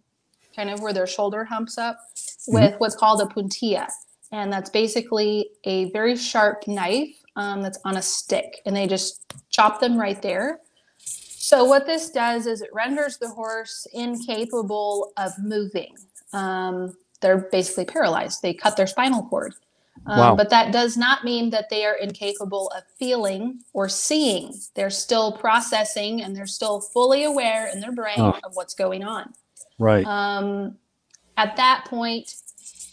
of where their shoulder humps up, with what's called a puntilla. And that's basically a very sharp knife that's on a stick. And they just chop them right there. So what this does is it renders the horse incapable of moving. They're basically paralyzed. They cut their spinal cord. But that does not mean that they are incapable of feeling or seeing. They're still processing and they're still fully aware in their brain of what's going on. Right. At that point,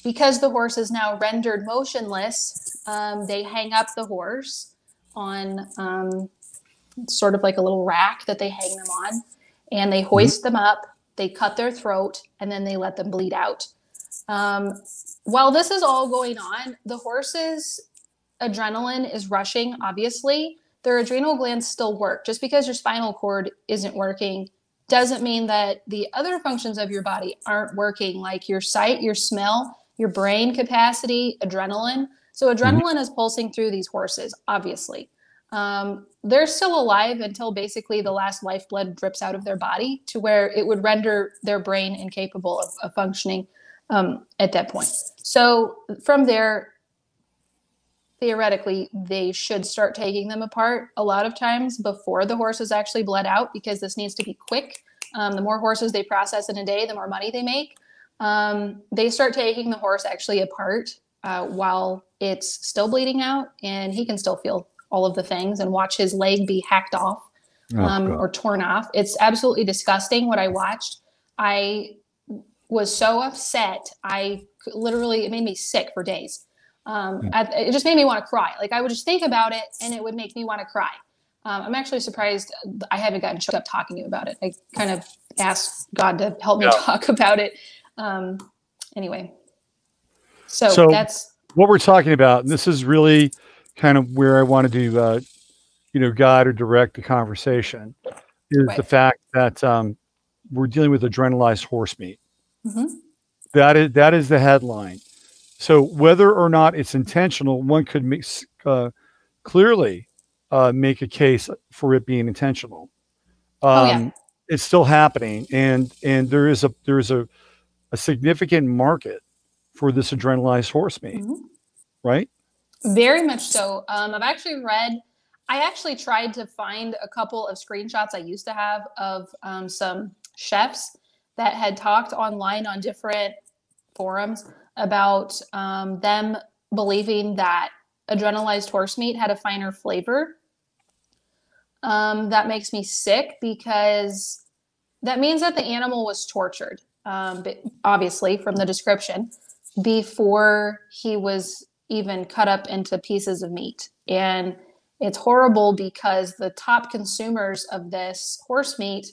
because the horse is now rendered motionless, they hang up the horse on sort of like a little rack that they hang them on, and they hoist them up, they cut their throat, and then they let them bleed out. While this is all going on, the horse's adrenaline is rushing, obviously. Their adrenal glands still work. Just because your spinal cord isn't working doesn't mean that the other functions of your body aren't working, like your sight, your smell, your brain capacity, adrenaline. So adrenaline is pulsing through these horses, obviously. They're still alive until basically the last lifeblood drips out of their body to where it would render their brain incapable of functioning at that point. So from there, theoretically, they should start taking them apart a lot of times before the horse is actually bled out, because this needs to be quick. The more horses they process in a day, the more money they make. They start taking the horse actually apart while it's still bleeding out, and he can still feel all of the things and watch his leg be hacked off or torn off. It's absolutely disgusting what I watched. I was so upset. It made me sick for days. It just made me want to cry. Like I would just think about it and it would make me want to cry. I'm actually surprised I haven't gotten choked up talking about it. I kind of asked God to help me talk about it. Anyway, so that's what we're talking about. And this is really kind of where I wanted to, guide or direct the conversation is the fact that we're dealing with adrenalized horse meat. Mm-hmm. That is the headline. So whether or not it's intentional, one could clearly make a case for it being intentional. It's still happening, and there is a significant market for this adrenalized horse meat, right? Very much so. I actually tried to find a couple of screenshots I used to have of some chefs that had talked online on different forums about them believing that adrenalized horse meat had a finer flavor. That makes me sick because that means that the animal was tortured, obviously from the description, before he was even cut up into pieces of meat. And it's horrible because the top consumers of this horse meat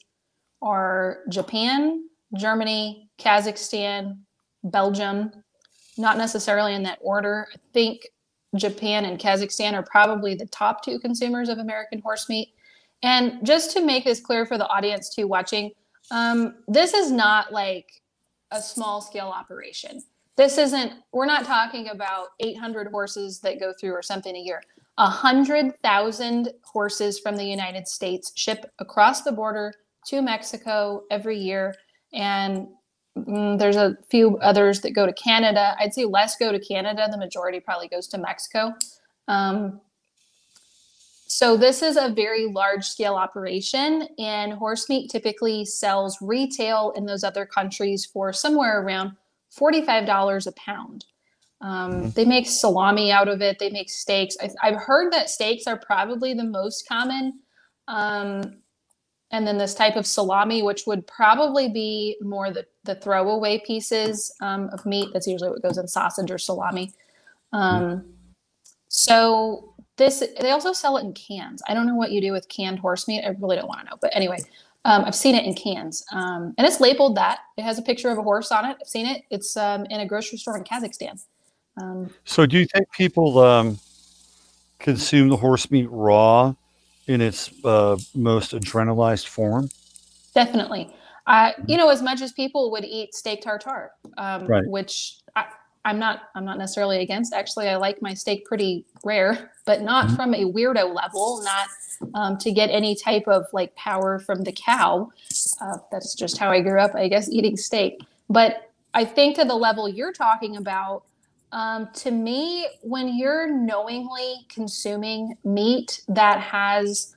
are Japan, Germany, Kazakhstan, Belgium, not necessarily in that order. I think Japan and Kazakhstan are probably the top two consumers of American horse meat. And just to make this clear for the audience too watching, this is not like a small scale operation. We're not talking about 800 horses that go through or something a year. 100,000 horses from the United States ship across the border to Mexico every year. And there's a few others that go to Canada. I'd say less go to Canada. The majority probably goes to Mexico. So this is a very large scale operation, and horse meat typically sells retail in those other countries for somewhere around $45 a pound. They make salami out of it. They make steaks. I've heard that steaks are probably the most common. And then this type of salami, which would probably be more the throwaway pieces of meat. That's usually what goes in sausage or salami. So they also sell it in cans. I don't know what you do with canned horse meat. I really don't want to know. But anyway, I've seen it in cans. And it's labeled that. It has a picture of a horse on it. I've seen it. It's in a grocery store in Kazakhstan. So do you think people consume the horse meat raw in its most adrenalized form? Definitely. As much as people would eat steak tartare, which I'm not necessarily against. Actually, I like my steak pretty rare, but not from a weirdo level, not to get any type of like power from the cow. That's just how I grew up, I guess, eating steak. But I think to the level you're talking about, to me, when you're knowingly consuming meat that has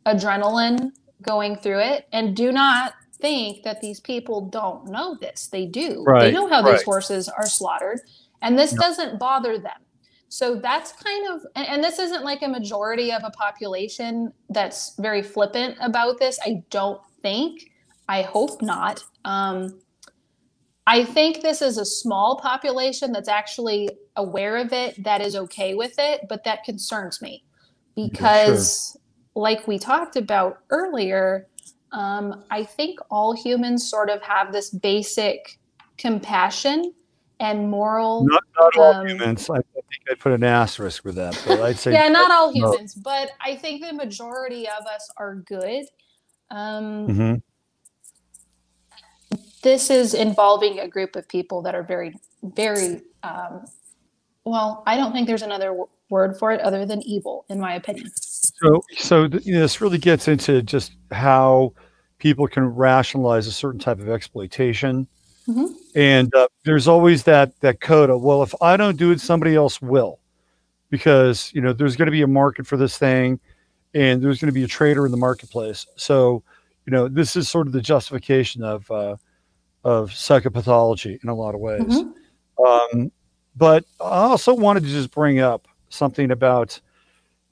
adrenaline going through it, and do not think that these people don't know this. They do. They know how these horses are slaughtered, and this doesn't bother them. So that's kind of, and this isn't like a majority of a population that's very flippant about this. I don't think. I hope not. I think this is a small population that's actually aware of it, that is okay with it, but that concerns me because, like we talked about earlier, I think all humans sort of have this basic compassion and moral. Not all humans. I think I'd put an asterisk with that, but I'd say not all humans, but I think the majority of us are good. This is involving a group of people that are very, very, well, I don't think there's another word for it other than evil, in my opinion. So this really gets into just how people can rationalize a certain type of exploitation. And there's always that coda. Well, if I don't do it, somebody else will, because, there's going to be a market for this thing and there's going to be a trader in the marketplace. So, this is sort of the justification of psychopathology in a lot of ways. But I also wanted to just bring up something about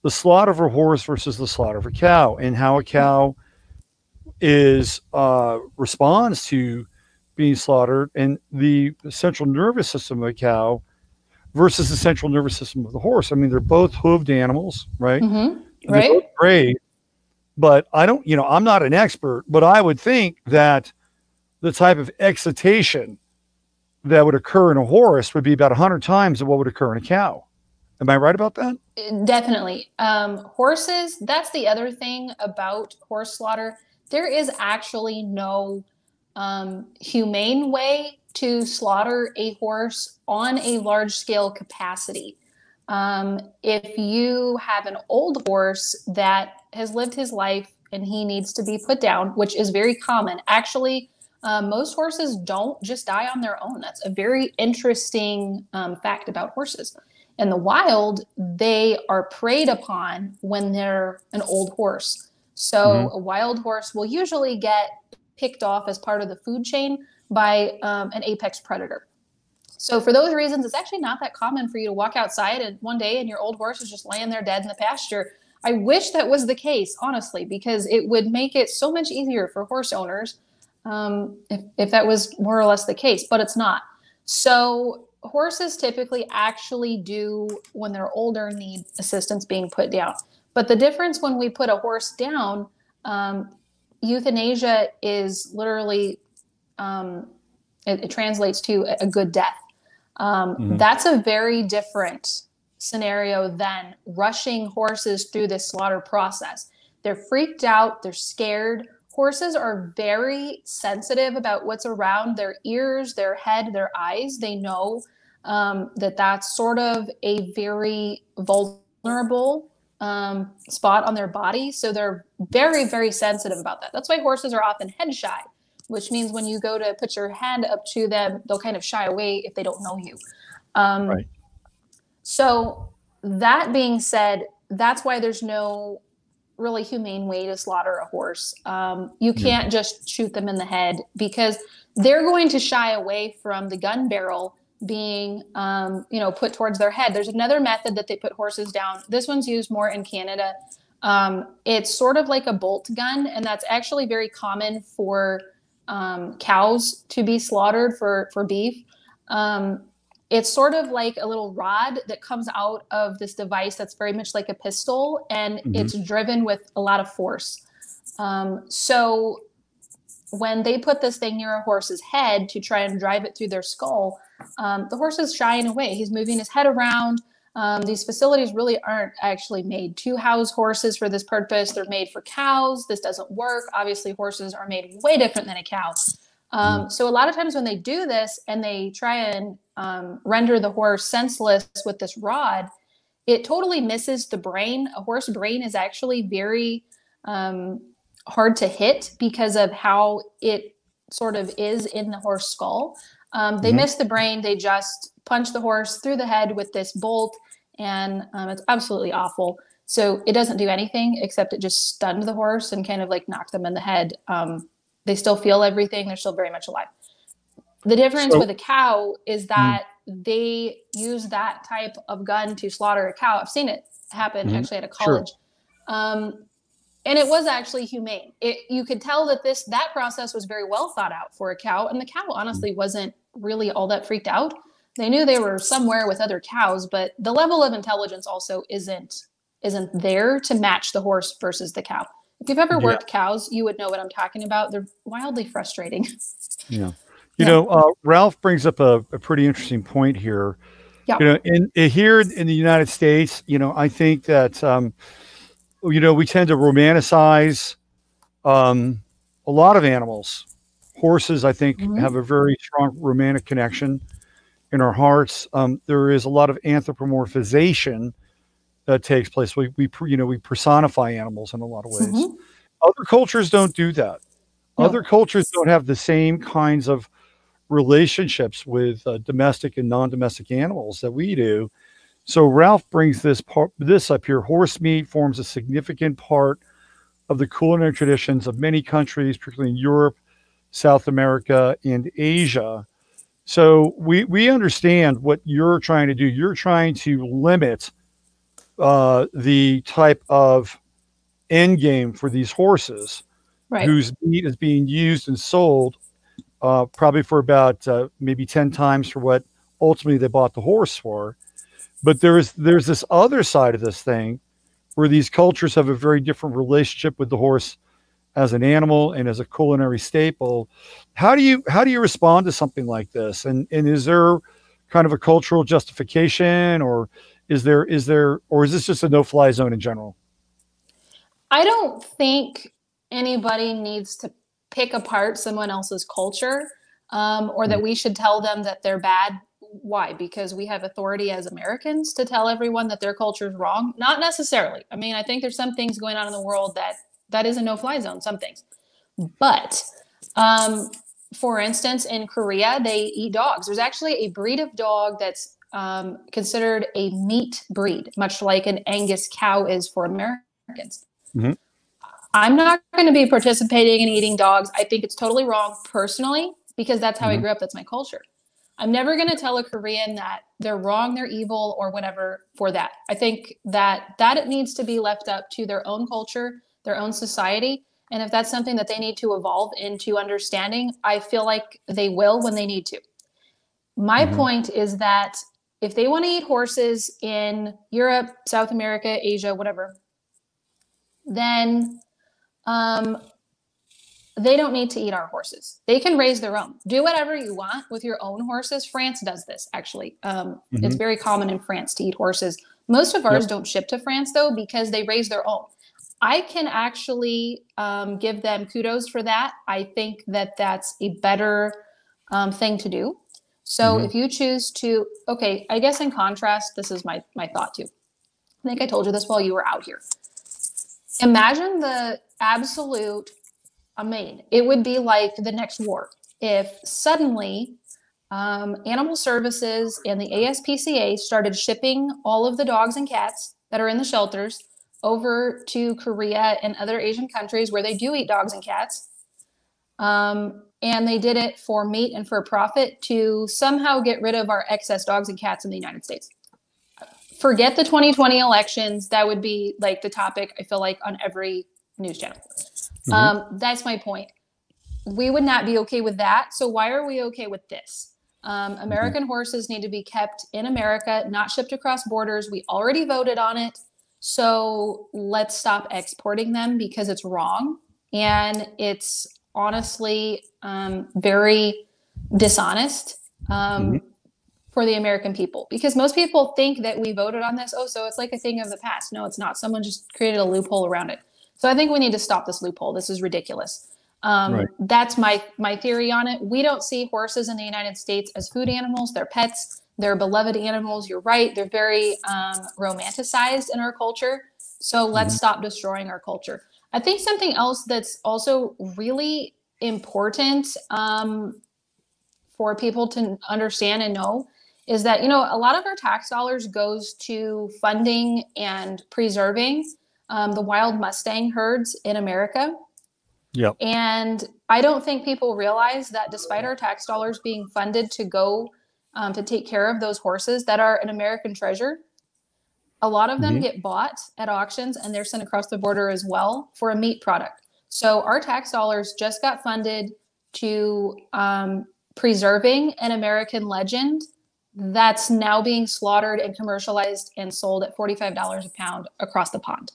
the slaughter of a horse versus the slaughter of a cow, and how a cow is responds to being slaughtered, and the central nervous system of a cow versus the central nervous system of the horse. I mean, they're both hooved animals, right? Mm-hmm. And they're both Right? great, but I don't, I'm not an expert, but I would think that the type of excitation that would occur in a horse would be about 100 times of what would occur in a cow. Am I right about that? Definitely. Horses, that's the other thing about horse slaughter. There is actually no humane way to slaughter a horse on a large scale capacity. If you have an old horse that has lived his life and he needs to be put down, which is very common, actually, most horses don't just die on their own. That's a very interesting fact about horses. In the wild, they are preyed upon when they're an old horse. So Mm-hmm. a wild horse will usually get picked off as part of the food chain by an apex predator. So for those reasons, it's actually not that common for you to walk outside and one day and your old horse is just laying there dead in the pasture. I wish that was the case, honestly, because it would make it so much easier for horse owners if that was more or less the case, but it's not. So horses typically actually do, when they're older, need assistance being put down. But the difference when we put a horse down, euthanasia is literally, it translates to a good death. Mm-hmm. That's a very different scenario than rushing horses through this slaughter process. They're freaked out, they're scared. Horses are very sensitive about what's around their ears, their head, their eyes. They know that that's sort of a very vulnerable spot on their body. So they're very, very sensitive about that. That's why horses are often head shy, which means when you go to put your hand up to them, they'll kind of shy away if they don't know you. Right. So that being said, that's why there's no really humane way to slaughter a horse. You can't just shoot them in the head because they're going to shy away from the gun barrel being put towards their head. There's another method that they put horses down. This one's used more in Canada. It's sort of like a bolt gun, and that's actually very common for cows to be slaughtered for beef. It's sort of like a little rod that comes out of this device that's very much like a pistol, and it's driven with a lot of force. So when they put this thing near a horse's head to try and drive it through their skull, the horse is shying away. He's moving his head around. These facilities really aren't actually made to house horses for this purpose. They're made for cows. This doesn't work. Obviously, horses are made way different than a cow. So a lot of times when they do this and they try and render the horse senseless with this rod, it totally misses the brain. A horse brain is actually very hard to hit because of how it sort of is in the horse skull. They miss the brain. They just punch the horse through the head with this bolt, and it's absolutely awful. So it doesn't do anything except it just stunned the horse and kind of like knocked them in the head. They still feel everything. They're still very much alive. The difference with a cow is that they use that type of gun to slaughter a cow. I've seen it happen actually at a college. Sure. And it was actually humane. You could tell that that process was very well thought out for a cow, and the cow honestly wasn't really all that freaked out. They knew they were somewhere with other cows, but the level of intelligence also isn't there to match the horse versus the cow. If you've ever worked cows, you would know what I'm talking about. They're wildly frustrating. Yeah. You know, Ralph brings up a pretty interesting point here. Yeah. You know, here in the United States, I think that, we tend to romanticize a lot of animals. Horses, I think, have a very strong romantic connection in our hearts. There is a lot of anthropomorphization that takes place. We personify animals in a lot of ways. Other cultures don't do that. No. Other cultures don't have the same kinds of relationships with domestic and non-domestic animals that we do. So Ralph brings this up here. Horse meat forms a significant part of the culinary traditions of many countries, particularly in Europe, South America, and Asia. So we understand what you're trying to do. You're trying to limit the type of end game for these horses, Right. whose meat is being used and sold probably for about maybe 10 times for what ultimately they bought the horse for. But there's this other side of this thing where these cultures have a very different relationship with the horse as an animal and as a culinary staple. How do you respond to something like this? And is there kind of a cultural justification, or is this just a no-fly zone in general? I don't think anybody needs to pick apart someone else's culture, or that we should tell them that they're bad. Why? Because we have authority as Americans to tell everyone that their culture is wrong? Not necessarily. I mean, I think there's some things going on in the world that is a no-fly zone, some things. But for instance, in Korea, they eat dogs. There's actually a breed of dog that's considered a meat breed, much like an Angus cow is for Americans. Mm-hmm. I'm not going to be participating in eating dogs. I think it's totally wrong personally, because that's how I grew up. That's my culture. I'm never going to tell a Korean that they're wrong, they're evil, or whatever for that. I think that it needs to be left up to their own culture, their own society. And if that's something that they need to evolve into understanding, I feel like they will when they need to. My point is that if they want to eat horses in Europe, South America, Asia, whatever, then they don't need to eat our horses. They can raise their own. Do whatever you want with your own horses. France does this, actually. It's very common in France to eat horses. Most of ours don't ship to France, though, because they raise their own. I can actually give them kudos for that. I think that that's a better thing to do. So if you choose to, okay, I guess in contrast, this is my thought too. I think I told you this while you were out here. Imagine the absolute, it would be like the next war. If suddenly Animal Services and the ASPCA started shipping all of the dogs and cats that are in the shelters over to Korea and other Asian countries where they do eat dogs and cats, and they did it for meat and for profit to somehow get rid of our excess dogs and cats in the United States. Forget the 2020 elections. That would be like the topic, I feel like, on every news channel. That's my point. We would not be okay with that. So why are we okay with this? American horses need to be kept in America, not shipped across borders. We already voted on it. So let's stop exporting them, because it's wrong. And it's honestly very dishonest for the American people, because most people think that we voted on this. Oh, so it's like a thing of the past. No, it's not. Someone just created a loophole around it. So I think we need to stop this loophole. This is ridiculous. That's my theory on it. We don't see horses in the United States as food animals. They're pets. They're beloved animals. You're right. They're very romanticized in our culture. So let's stop destroying our culture. I think something else that's also really important for people to understand and know is that, a lot of our tax dollars goes to funding and preserving the wild Mustang herds in America. Yep. And I don't think people realize that despite our tax dollars being funded to go to take care of those horses that are an American treasure, a lot of them get bought at auctions and they're sent across the border as well for a meat product. So our tax dollars just got funded to preserving an American legend that's now being slaughtered and commercialized and sold at $45 a pound across the pond.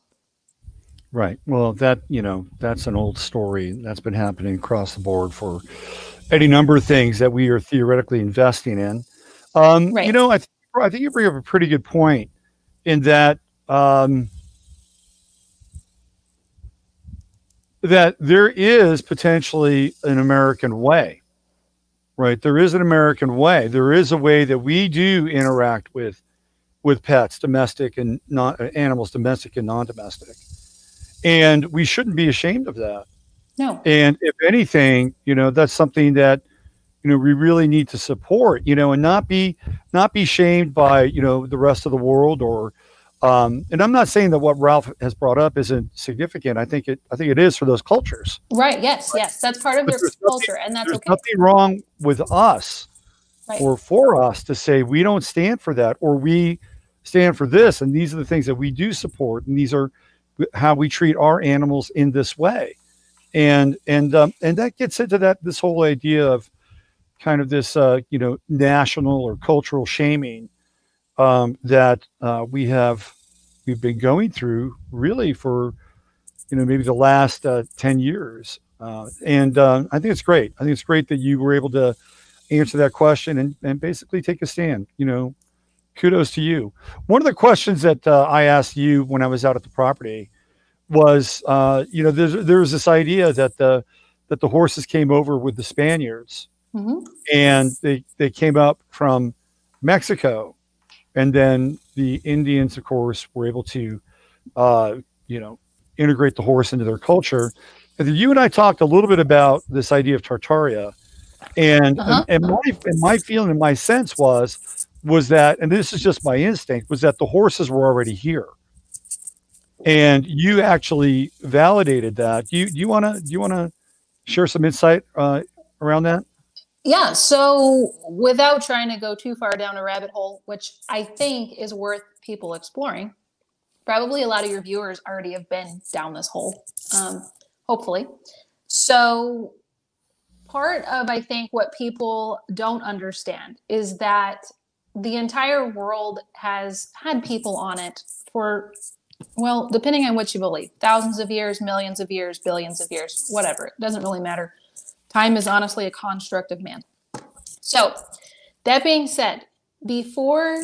Right. Well, that's an old story that's been happening across the board for any number of things that we are theoretically investing in. Right. I think you bring up a pretty good point in that that there is potentially an American way, right? There is an American way. There is a way that we do interact with pets, domestic and not animals, domestic and non-domestic. And we shouldn't be ashamed of that. No. And if anything, that's something that, we really need to support, and not be shamed by, the rest of the world or, and I'm not saying that what Ralph has brought up isn't significant. I think it is for those cultures. Right. Yes. Yes. That's part of their culture, and that's okay. There's nothing wrong with us right. or for us to say we don't stand for that, or we stand for this, and these are the things that we do support, and these are how we treat our animals in this way. And that gets into this whole idea of kind of this national or cultural shaming that we've been going through really for maybe the last 10 years. And I think it's great. I think it's great that you were able to answer that question and basically take a stand. Kudos to you. One of the questions that I asked you when I was out at the property was, there's this idea that the horses came over with the Spaniards, Mm-hmm. and they came up from Mexico, and then the Indians, of course, were able to, integrate the horse into their culture. And then you and I talked a little bit about this idea of Tartaria, and Uh-huh. my feeling and my sense was that, and this is just my instinct, was that the horses were already here. And you actually validated that. Do you want to share some insight around that? Yeah, so without trying to go too far down a rabbit hole, which I think is worth people exploring, probably a lot of your viewers already have been down this hole, hopefully. So part of, I think, what people don't understand is that the entire world has had people on it for, well, depending on what you believe, thousands of years, millions of years, billions of years, whatever. It doesn't really matter. Time is honestly a construct of man. So that being said, before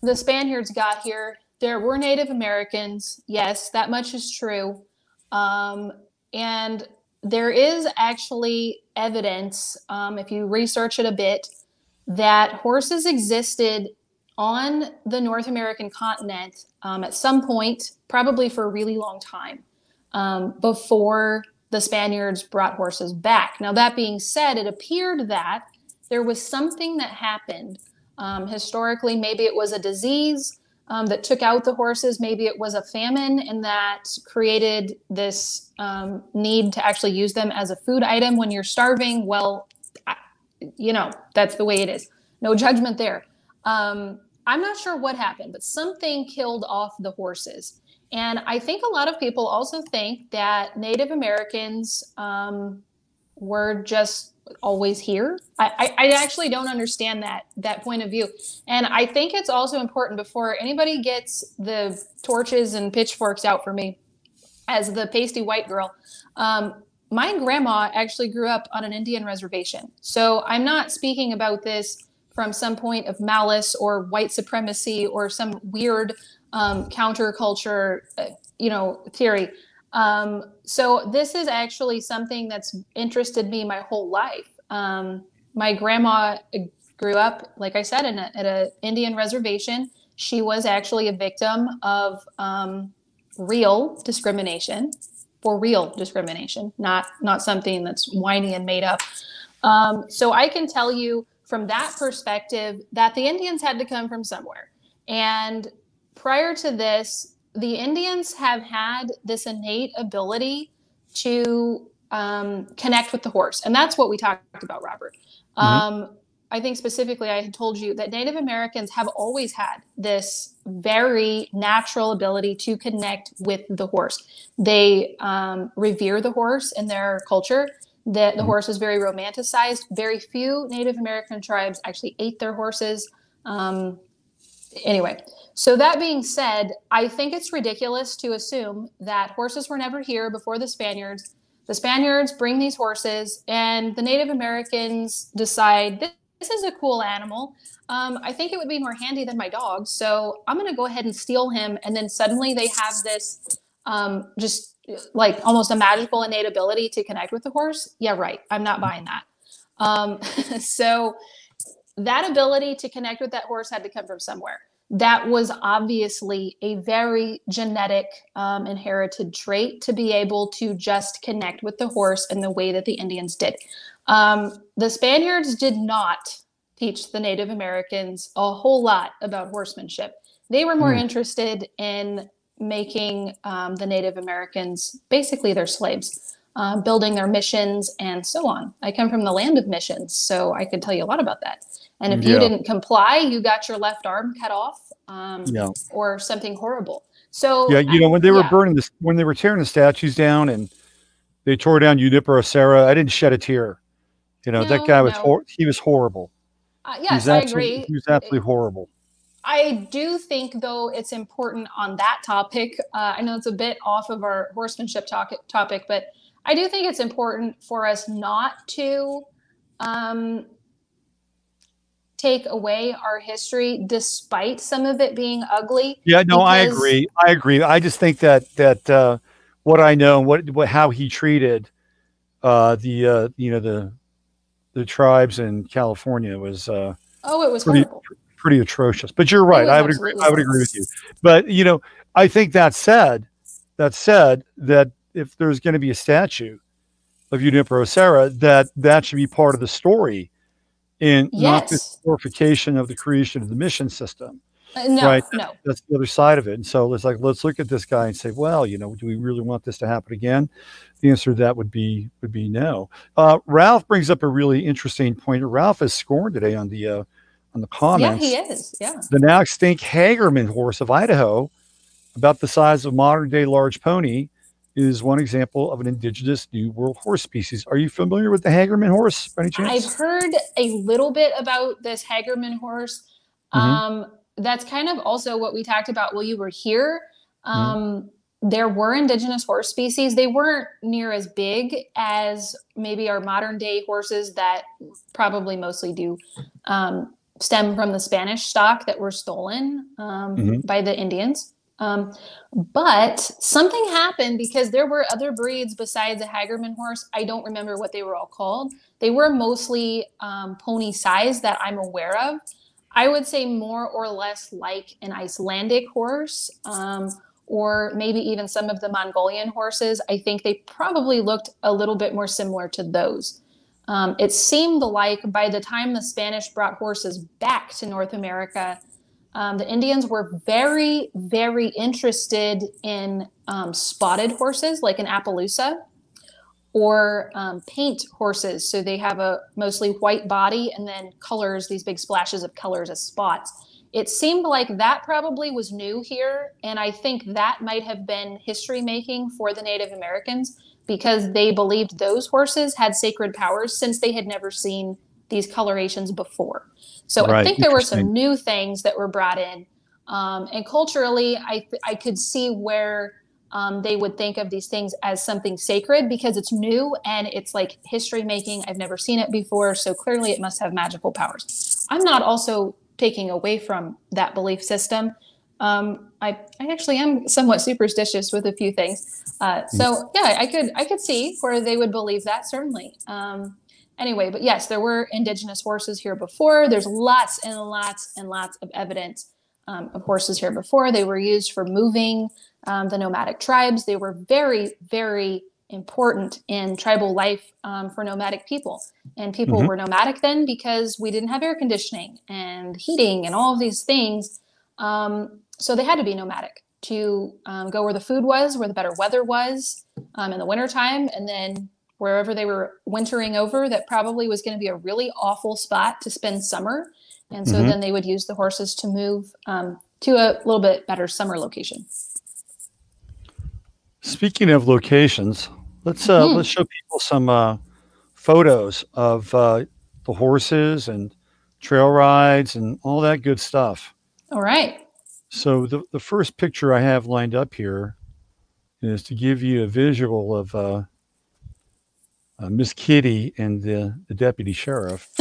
the Spaniards got here, there were Native Americans. Yes, that much is true. And there is actually evidence, if you research it a bit, that horses existed on the North American continent at some point, probably for a really long time, before the Spaniards brought horses back. Now, that being said, it appeared that there was something that happened historically. Maybe it was a disease that took out the horses. Maybe it was a famine, and that created this need to actually use them as a food item when you're starving. Well, that's the way it is. No judgment there. I'm not sure what happened, but something killed off the horses. And I think a lot of people also think that Native Americans were just always here. I actually don't understand that point of view. And I think it's also important, before anybody gets the torches and pitchforks out for me as the pasty white girl, my grandma actually grew up on an Indian reservation. So I'm not speaking about this from some point of malice or white supremacy or some weird counterculture, theory. So this is actually something that's interested me my whole life. My grandma grew up, like I said, at an Indian reservation. She was actually a victim of real discrimination, not something that's whiny and made up. So I can tell you from that perspective that the Indians had to come from somewhere. And prior to this, the Indians have had this innate ability to connect with the horse. And that's what we talked about, Robert. Mm-hmm. I think specifically I had told you that Native Americans have always had this very natural ability to connect with the horse. They revere the horse in their culture. The horse is very romanticized. Very few Native American tribes actually ate their horses. Anyway, so that being said, I think it's ridiculous to assume that horses were never here before the Spaniards. The Spaniards bring these horses, and the Native Americans decide, this is a cool animal. I think it would be more handy than my dog, so I'm going to go ahead and steal him. And then suddenly they have this just like almost a magical innate ability to connect with the horse. Yeah, right. I'm not buying that. So that ability to connect with that horse had to come from somewhere. That was obviously a very genetic inherited trait, to be able to just connect with the horse in the way that the Indians did. The Spaniards did not teach the Native Americans a whole lot about horsemanship. They were more interested in making the Native Americans basically their slaves. building their missions and so on. I come from the land of missions, so I could tell you a lot about that. And if you Yeah. didn't comply, you got your left arm cut off, Yeah. or something horrible. So Yeah. You know, when they were yeah, burning this, when they were tearing the statues down and they tore down Junipero Serra, I didn't shed a tear. You know, that no, guy was no. he was horrible. Yes, I agree. He was absolutely horrible. I do think, though, it's important on that topic. I know it's a bit off of our horsemanship topic, but I do think it's important for us not to um, take away our history, despite some of it being ugly. Yeah, no, I Because agree. I agree. I just think what I know, what how he treated you know, the tribes in California was oh, it was pretty horrible. pretty atrocious. But you're It right. was I would agree. absolutely I would horrible. agree with you. But you know, I think that said, that if there's going to be a statue of Junipero Serra, that should be part of the story, and not the Yes. glorification of the creation of the mission system. No, Right. no. That's the other side of it. And so it's like, let's look at this guy and say, well, you know, do we really want this to happen again? The answer to that would be no. Ralph brings up a really interesting point. Ralph is scoring today on the Yeah, he comments. is. Yeah. The now extinct Hagerman horse of Idaho, about the size of modern day large pony, is one example of an indigenous New World horse species. Are you familiar with the Hagerman horse by any I've chance? heard a little bit about this Hagerman horse. Hmm. That's kind of also what we talked about while you were here. Hmm. There were indigenous horse species. They weren't near as big as maybe our modern day horses that probably mostly do stem from the Spanish stock that were stolen Hmm. by the Indians. But something happened because there were other breeds besides the Hagerman horse. I don't remember what they were all called. They were mostly pony size that I'm aware of. I would say more or less like an Icelandic horse, or maybe even some of the Mongolian horses. I think they probably looked a little bit more similar to those. It seemed like by the time the Spanish brought horses back to North America, the Indians were very, very interested in spotted horses, like an Appaloosa, or paint horses. So they have a mostly white body and then colors, these big splashes of colors as spots. It seemed like that probably was new here. And I think that might have been history making for the Native Americans because they believed those horses had sacred powers since they had never seen these colorations before. So I Right. think there were Interesting. some new things that were brought in. And culturally, I could see where they would think of these things as something sacred because it's new and it's like history making. I've never seen it before, so clearly it must have magical powers. I'm not also taking away from that belief system. I actually am somewhat superstitious with a few things. So yeah, I could see where they would believe that certainly. Anyway, but yes, there were indigenous horses here before. There's lots and lots and lots of evidence of horses here before. They were used for moving the nomadic tribes. They were very, very important in tribal life for nomadic people. And people Hmm. were nomadic then because we didn't have air conditioning and heating and all of these things. So they had to be nomadic to go where the food was, where the better weather was in the wintertime. And then wherever they were wintering over, that probably was going to be a really awful spot to spend summer. And so Hmm. then they would use the horses to move to a little bit better summer location. Speaking of locations, let's Hmm. show people some photos of the horses and trail rides and all that good stuff. All right. So the first picture I have lined up here is to give you a visual of Miss Kitty and the deputy sheriff.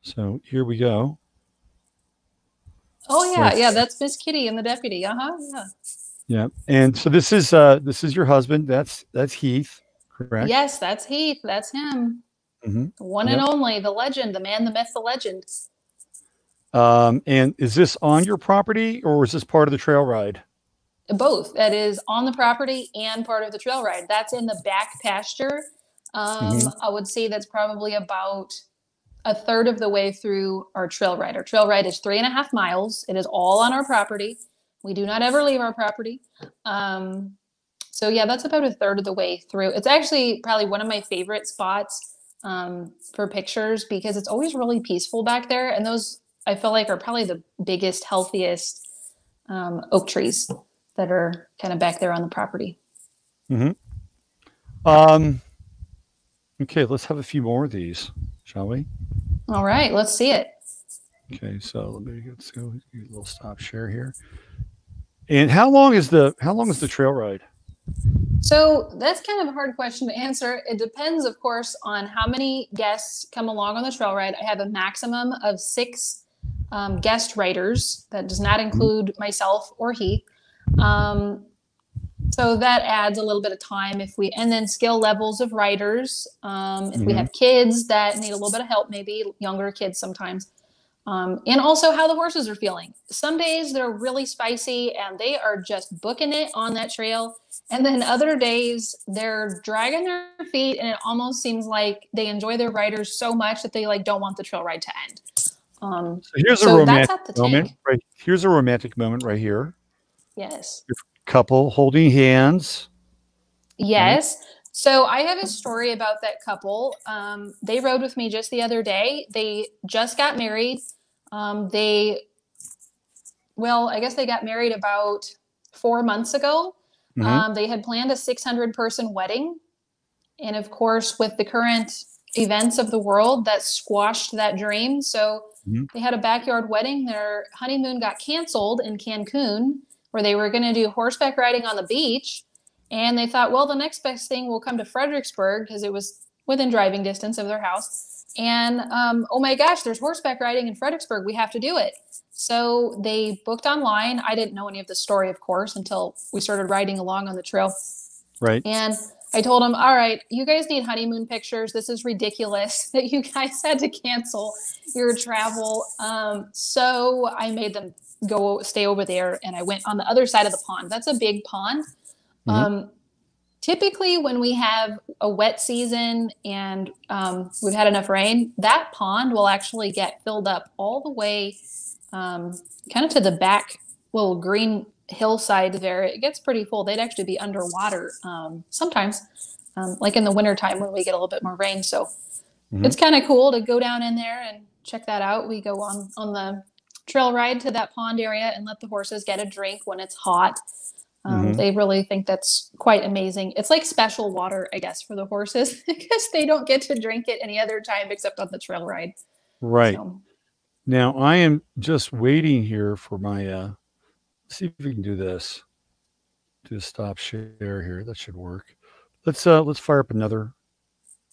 So here we go. Oh So yeah, yeah. That's Miss Kitty and the deputy. Uh huh. Yeah. yeah, and so this is your husband. That's Heath, correct? Yes, that's Heath. That's him. Hmm. The one and Yep. only, the legend, the man, the myth, the legend. And is this on your property or is this part of the trail ride? Both. That is on the property and part of the trail ride. That's in the back pasture. Hmm. I would say that's probably about a third of the way through our trail ride. Our trail ride is 3.5 miles. It is all on our property. We do not ever leave our property. So yeah, that's about a third of the way through. It's actually probably one of my favorite spots for pictures because it's always really peaceful back there. And those I feel like are probably the biggest, healthiest oak trees that are kind of back there on the property. Mm-hmm. Um, okay, let's have a few more of these, shall we? All right, let's see it. Okay, so let's go a little stop share here. And how long is the trail ride? So that's kind of a hard question to answer. It depends, of course, on how many guests come along on the trail ride. I have a maximum of 6 guest riders. That does not include myself or Heath. So that adds a little bit of time and then skill levels of riders. If we have kids that need a little bit of help, maybe younger kids sometimes. And also how the horses are feeling. Some days they're really spicy and they are just booking it on that trail. And then other days they're dragging their feet and it almost seems like they enjoy their riders so much that they like don't want the trail ride to end. So here's a So that's romantic at the moment. tank. Right here's a romantic moment right here. Yes. Couple holding hands. Right? Yes. So I have a story about that couple. They rode with me just the other day. They just got married. I guess they got married about 4 months ago. Mm-hmm. They had planned a 600-person wedding. And of course, with the current events of the world, that squashed that dream. So Mm-hmm. they had a backyard wedding. Their honeymoon got canceled in Cancun, where they were going to do horseback riding on the beach. And they thought, well, the next best thing will come to Fredericksburg because it was within driving distance of their house. And oh my gosh, there's horseback riding in Fredericksburg. We have to do it. So they booked online. I didn't know any of the story, of course, until we started riding along on the trail. Right. And I told them, all right, you guys need honeymoon pictures. This is ridiculous that you guys had to cancel your travel. So I made them stay over there. And I went on the other side of the pond. That's a big pond. Mm-hmm. Typically, when we have a wet season and we've had enough rain, that pond will actually get filled up all the way kind of to the back little green hillside there. It gets pretty full. They'd actually be underwater sometimes, like in the wintertime when we get a little bit more rain. So it's kind of cool to go down in there and check that out. We go on the trail ride to that pond area and let the horses get a drink when it's hot. They really think that's quite amazing. It's like special water, I guess, for the horses because they don't get to drink it any other time except on the trail ride. Right. So. Now I am just waiting here for my see if we can do this. Do a stop share here. That should work. Let's fire up another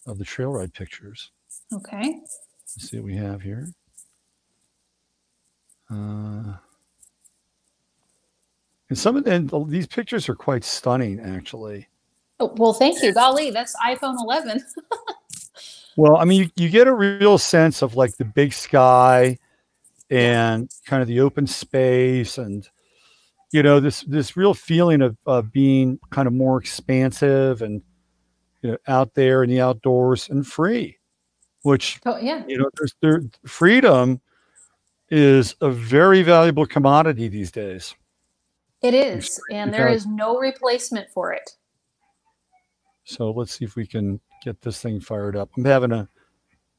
of the trail ride pictures. Okay. Let's see what we have here. And these pictures are quite stunning, actually. Oh, well, thank you. Golly, that's iPhone 11. Well, I mean, you get a real sense of like the big sky and kind of the open space and, this real feeling of being kind of more expansive and, out there in the outdoors and free, which, yeah. Freedom is a very valuable commodity these days. It is, and there is no replacement for it. So let's see if we can get this thing fired up. I'm having a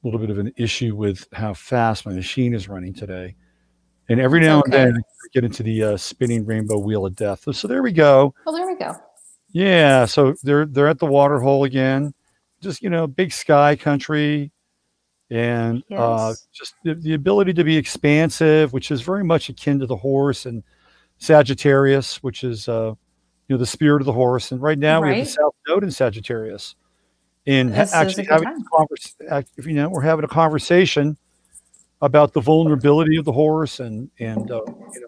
little bit of an issue with how fast my machine is running today. And every now and then I get into the spinning rainbow wheel of death. So there we go. Well, there we go. Yeah, so they're at the water hole again. Just, big sky country and just the ability to be expansive, which is very much akin to the horse and Sagittarius, which is the spirit of the horse. And right now we have the South Node in Sagittarius. And actually we're having a conversation about the vulnerability of the horse and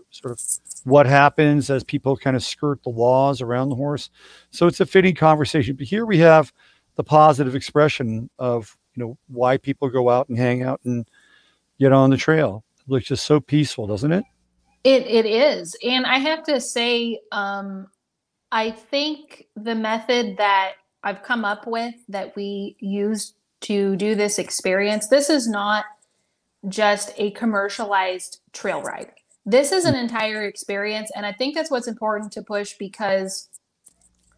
sort of what happens as people kind of skirt the laws around the horse. So it's a fitting conversation. But here we have the positive expression of why people go out and hang out and get on the trail. It looks just so peaceful, doesn't it? It is. And I have to say, I think the method that I've come up with that we use to do this experience, this is not just a commercialized trail ride. This is an entire experience. And I think that's what's important to push because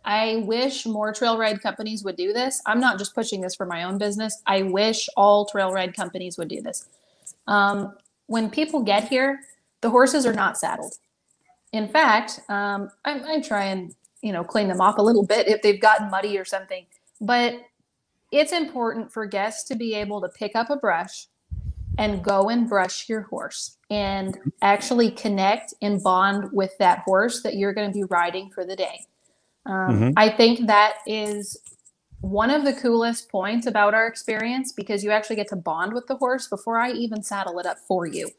I wish more trail ride companies would do this. I'm not just pushing this for my own business. I wish all trail ride companies would do this. When people get here, the horses are not saddled. In fact, I try and, clean them off a little bit if they've gotten muddy or something. But it's important for guests to be able to pick up a brush and go and brush your horse and actually connect and bond with that horse that you're going to be riding for the day. I think that is one of the coolest points about our experience, because you actually get to bond with the horse before I even saddle it up for you.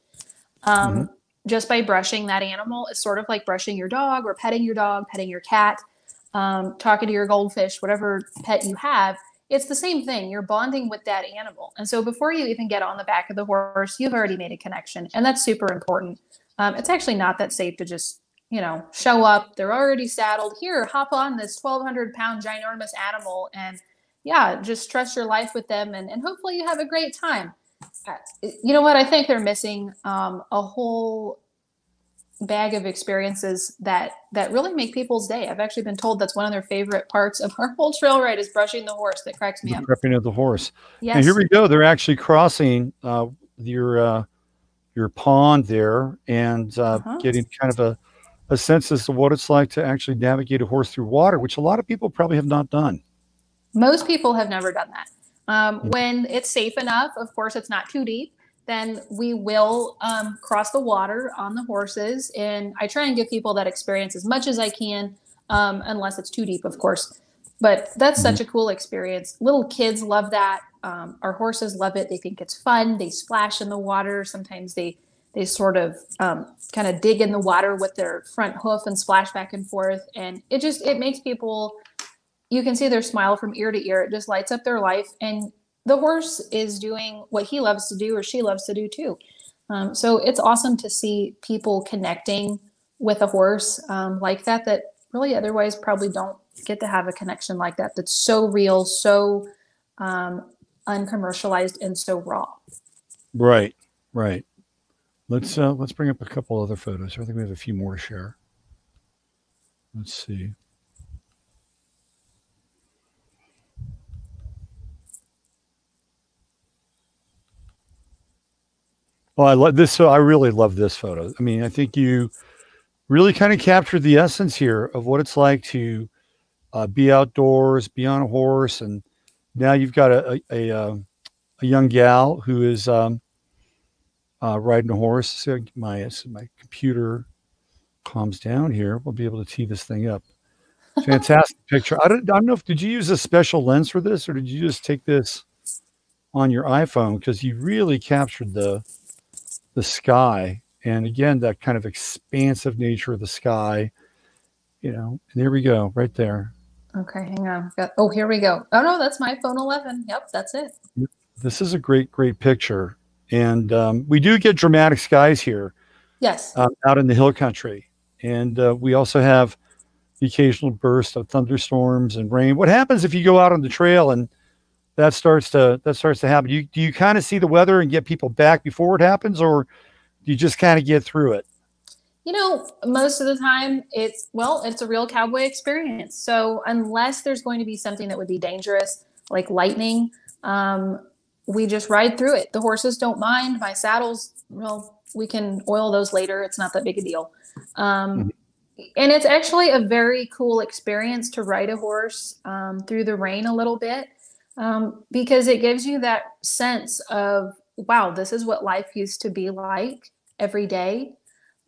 Just by brushing that animal is sort of like brushing your dog or petting your dog, petting your cat, talking to your goldfish, whatever pet you have. It's the same thing. You're bonding with that animal. And so before you even get on the back of the horse, you've already made a connection. And that's super important. It's actually not that safe to just, show up. They're already saddled. Here, hop on this 1,200-pound ginormous animal and just trust your life with them. And hopefully you have a great time. You know what? I think they're missing a whole bag of experiences that really make people's day. I've actually been told that's one of their favorite parts of our whole trail ride is brushing the horse. That cracks me up. Prepping of the horse. Yes. And here we go. They're actually crossing your pond there and getting kind of a sense as to what it's like to actually navigate a horse through water, which a lot of people probably have not done. Most people have never done that. When it's safe enough, of course, it's not too deep, then we will cross the water on the horses. And I try and give people that experience as much as I can, unless it's too deep, of course. But that's such a cool experience. Little kids love that. Our horses love it. They think it's fun. They splash in the water. Sometimes they sort of kind of dig in the water with their front hoof and splash back and forth. And it makes people, you can see their smile from ear to ear. It just lights up their life. And the horse is doing what he loves to do or she loves to do too. So it's awesome to see people connecting with a horse like that really otherwise probably don't get to have a connection like that. That's so real, so uncommercialized, and so raw. Right. Let's bring up a couple other photos. I think we have a few more to share. Let's see. Well, I love this. So I really love this photo. I mean, I think you really kind of captured the essence here of what it's like to be outdoors, be on a horse, and now you've got a young gal who is riding a horse. So my computer calms down here. We'll be able to tee this thing up. Fantastic picture. I don't know if did you use a special lens for this, or did you just take this on your iPhone? Because you really captured the sky, and again that kind of expansive nature of the sky. And there we go, right there. Okay, hang on. Here we go. Oh no, that's my phone 11. Yep, that's it. This is a great picture, and we do get dramatic skies here. Yes. Out in the hill country, and we also have the occasional burst of thunderstorms and rain. What happens if you go out on the trail and that starts to happen? Do you kind of see the weather and get people back before it happens, or do you just kind of get through it? Most of the time it's a real cowboy experience. So unless there's going to be something that would be dangerous, like lightning, we just ride through it. The horses don't mind. My saddles, we can oil those later. It's not that big a deal. And it's actually a very cool experience to ride a horse through the rain a little bit. Because it gives you that sense of, wow, this is what life used to be like every day.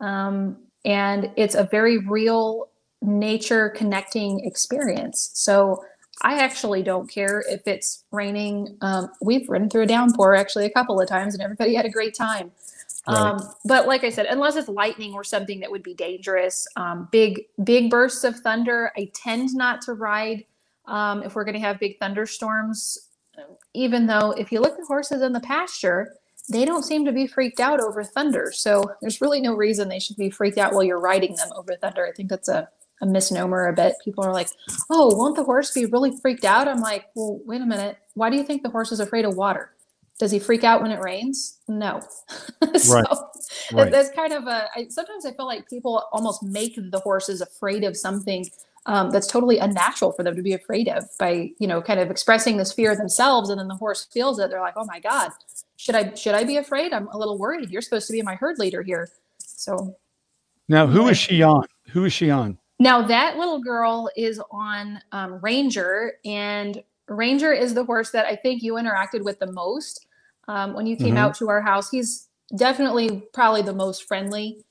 And it's a very real nature connecting experience. So I actually don't care if it's raining. We've ridden through a downpour actually a couple of times and everybody had a great time. Right. But like I said, unless it's lightning or something that would be dangerous, big bursts of thunder, I tend not to ride if we're going to have big thunderstorms, even though if you look at horses in the pasture, they don't seem to be freaked out over thunder. So there's really no reason they should be freaked out while you're riding them over thunder. I think that's a misnomer a bit. People are like, oh, won't the horse be really freaked out? I'm like, well, wait a minute. Why do you think the horse is afraid of water? Does he freak out when it rains? No. So right. That's kind of sometimes I feel like people almost make the horses afraid of something that's totally unnatural for them to be afraid of by, kind of expressing this fear themselves. And then the horse feels it. They're like, oh my God, should I be afraid? I'm a little worried. You're supposed to be my herd leader here. So Now, who is anyway. she on? Who is she on? Now that little girl is on Ranger, and Ranger is the horse that I think you interacted with the most when you came Mm-hmm. out to our house. He's definitely probably the most friendly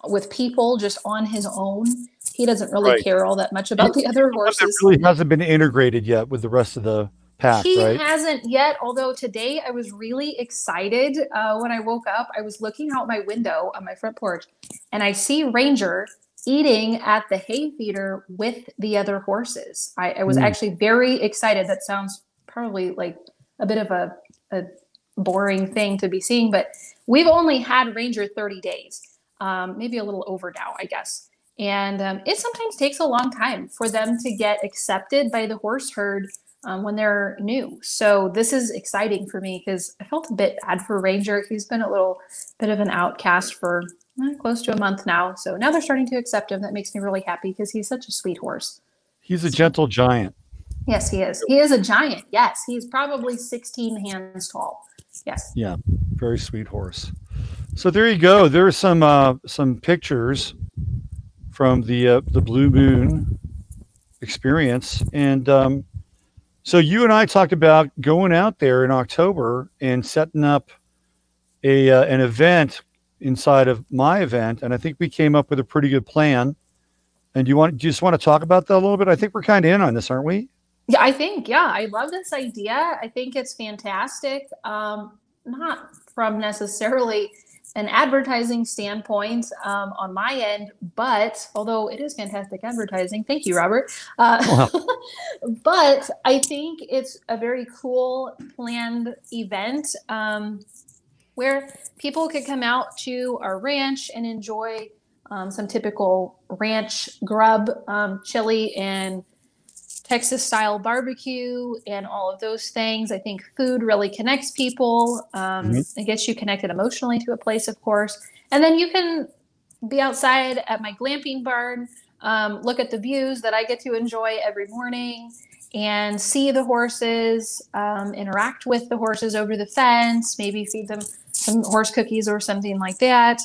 with people, just on his own. He doesn't really Right. care all that much about the other The one that horses. really hasn't been integrated yet with the rest of the pack, He right? hasn't yet, although today I was really excited. When I woke up, I was looking out my window on my front porch, and I see Ranger eating at the hay feeder with the other horses. I was Mm. actually very excited. That sounds probably like a bit of a boring thing to be seeing, but we've only had Ranger 30 days, maybe a little over now, I guess. And it sometimes takes a long time for them to get accepted by the horse herd when they're new. So this is exciting for me because I felt a bit bad for Ranger. He's been a little bit of an outcast for close to a month now. So now they're starting to accept him. That makes me really happy because he's such a sweet horse. He's a gentle giant. Yes, he is. He is a giant. Yes, he's probably 16 hands tall. Yes. Yeah, very sweet horse. So there you go. There's some pictures from the Blue Moon experience, and so you and I talked about going out there in October and setting up an event inside of my event, and I think we came up with a pretty good plan. And do you just want to talk about that a little bit? I think we're kind of in on this, aren't we? Yeah, I love this idea. I think it's fantastic. Not from necessarily an advertising standpoint on my end, but although it is fantastic advertising, thank you, Robert. Wow. But I think it's a very cool planned event where people could come out to our ranch and enjoy some typical ranch grub, chili, and Texas style barbecue and all of those things. I think food really connects people. It gets you connected emotionally to a place, of course. And then you can be outside at my glamping barn, look at the views that I get to enjoy every morning and see the horses, interact with the horses over the fence, maybe feed them some horse cookies or something like that.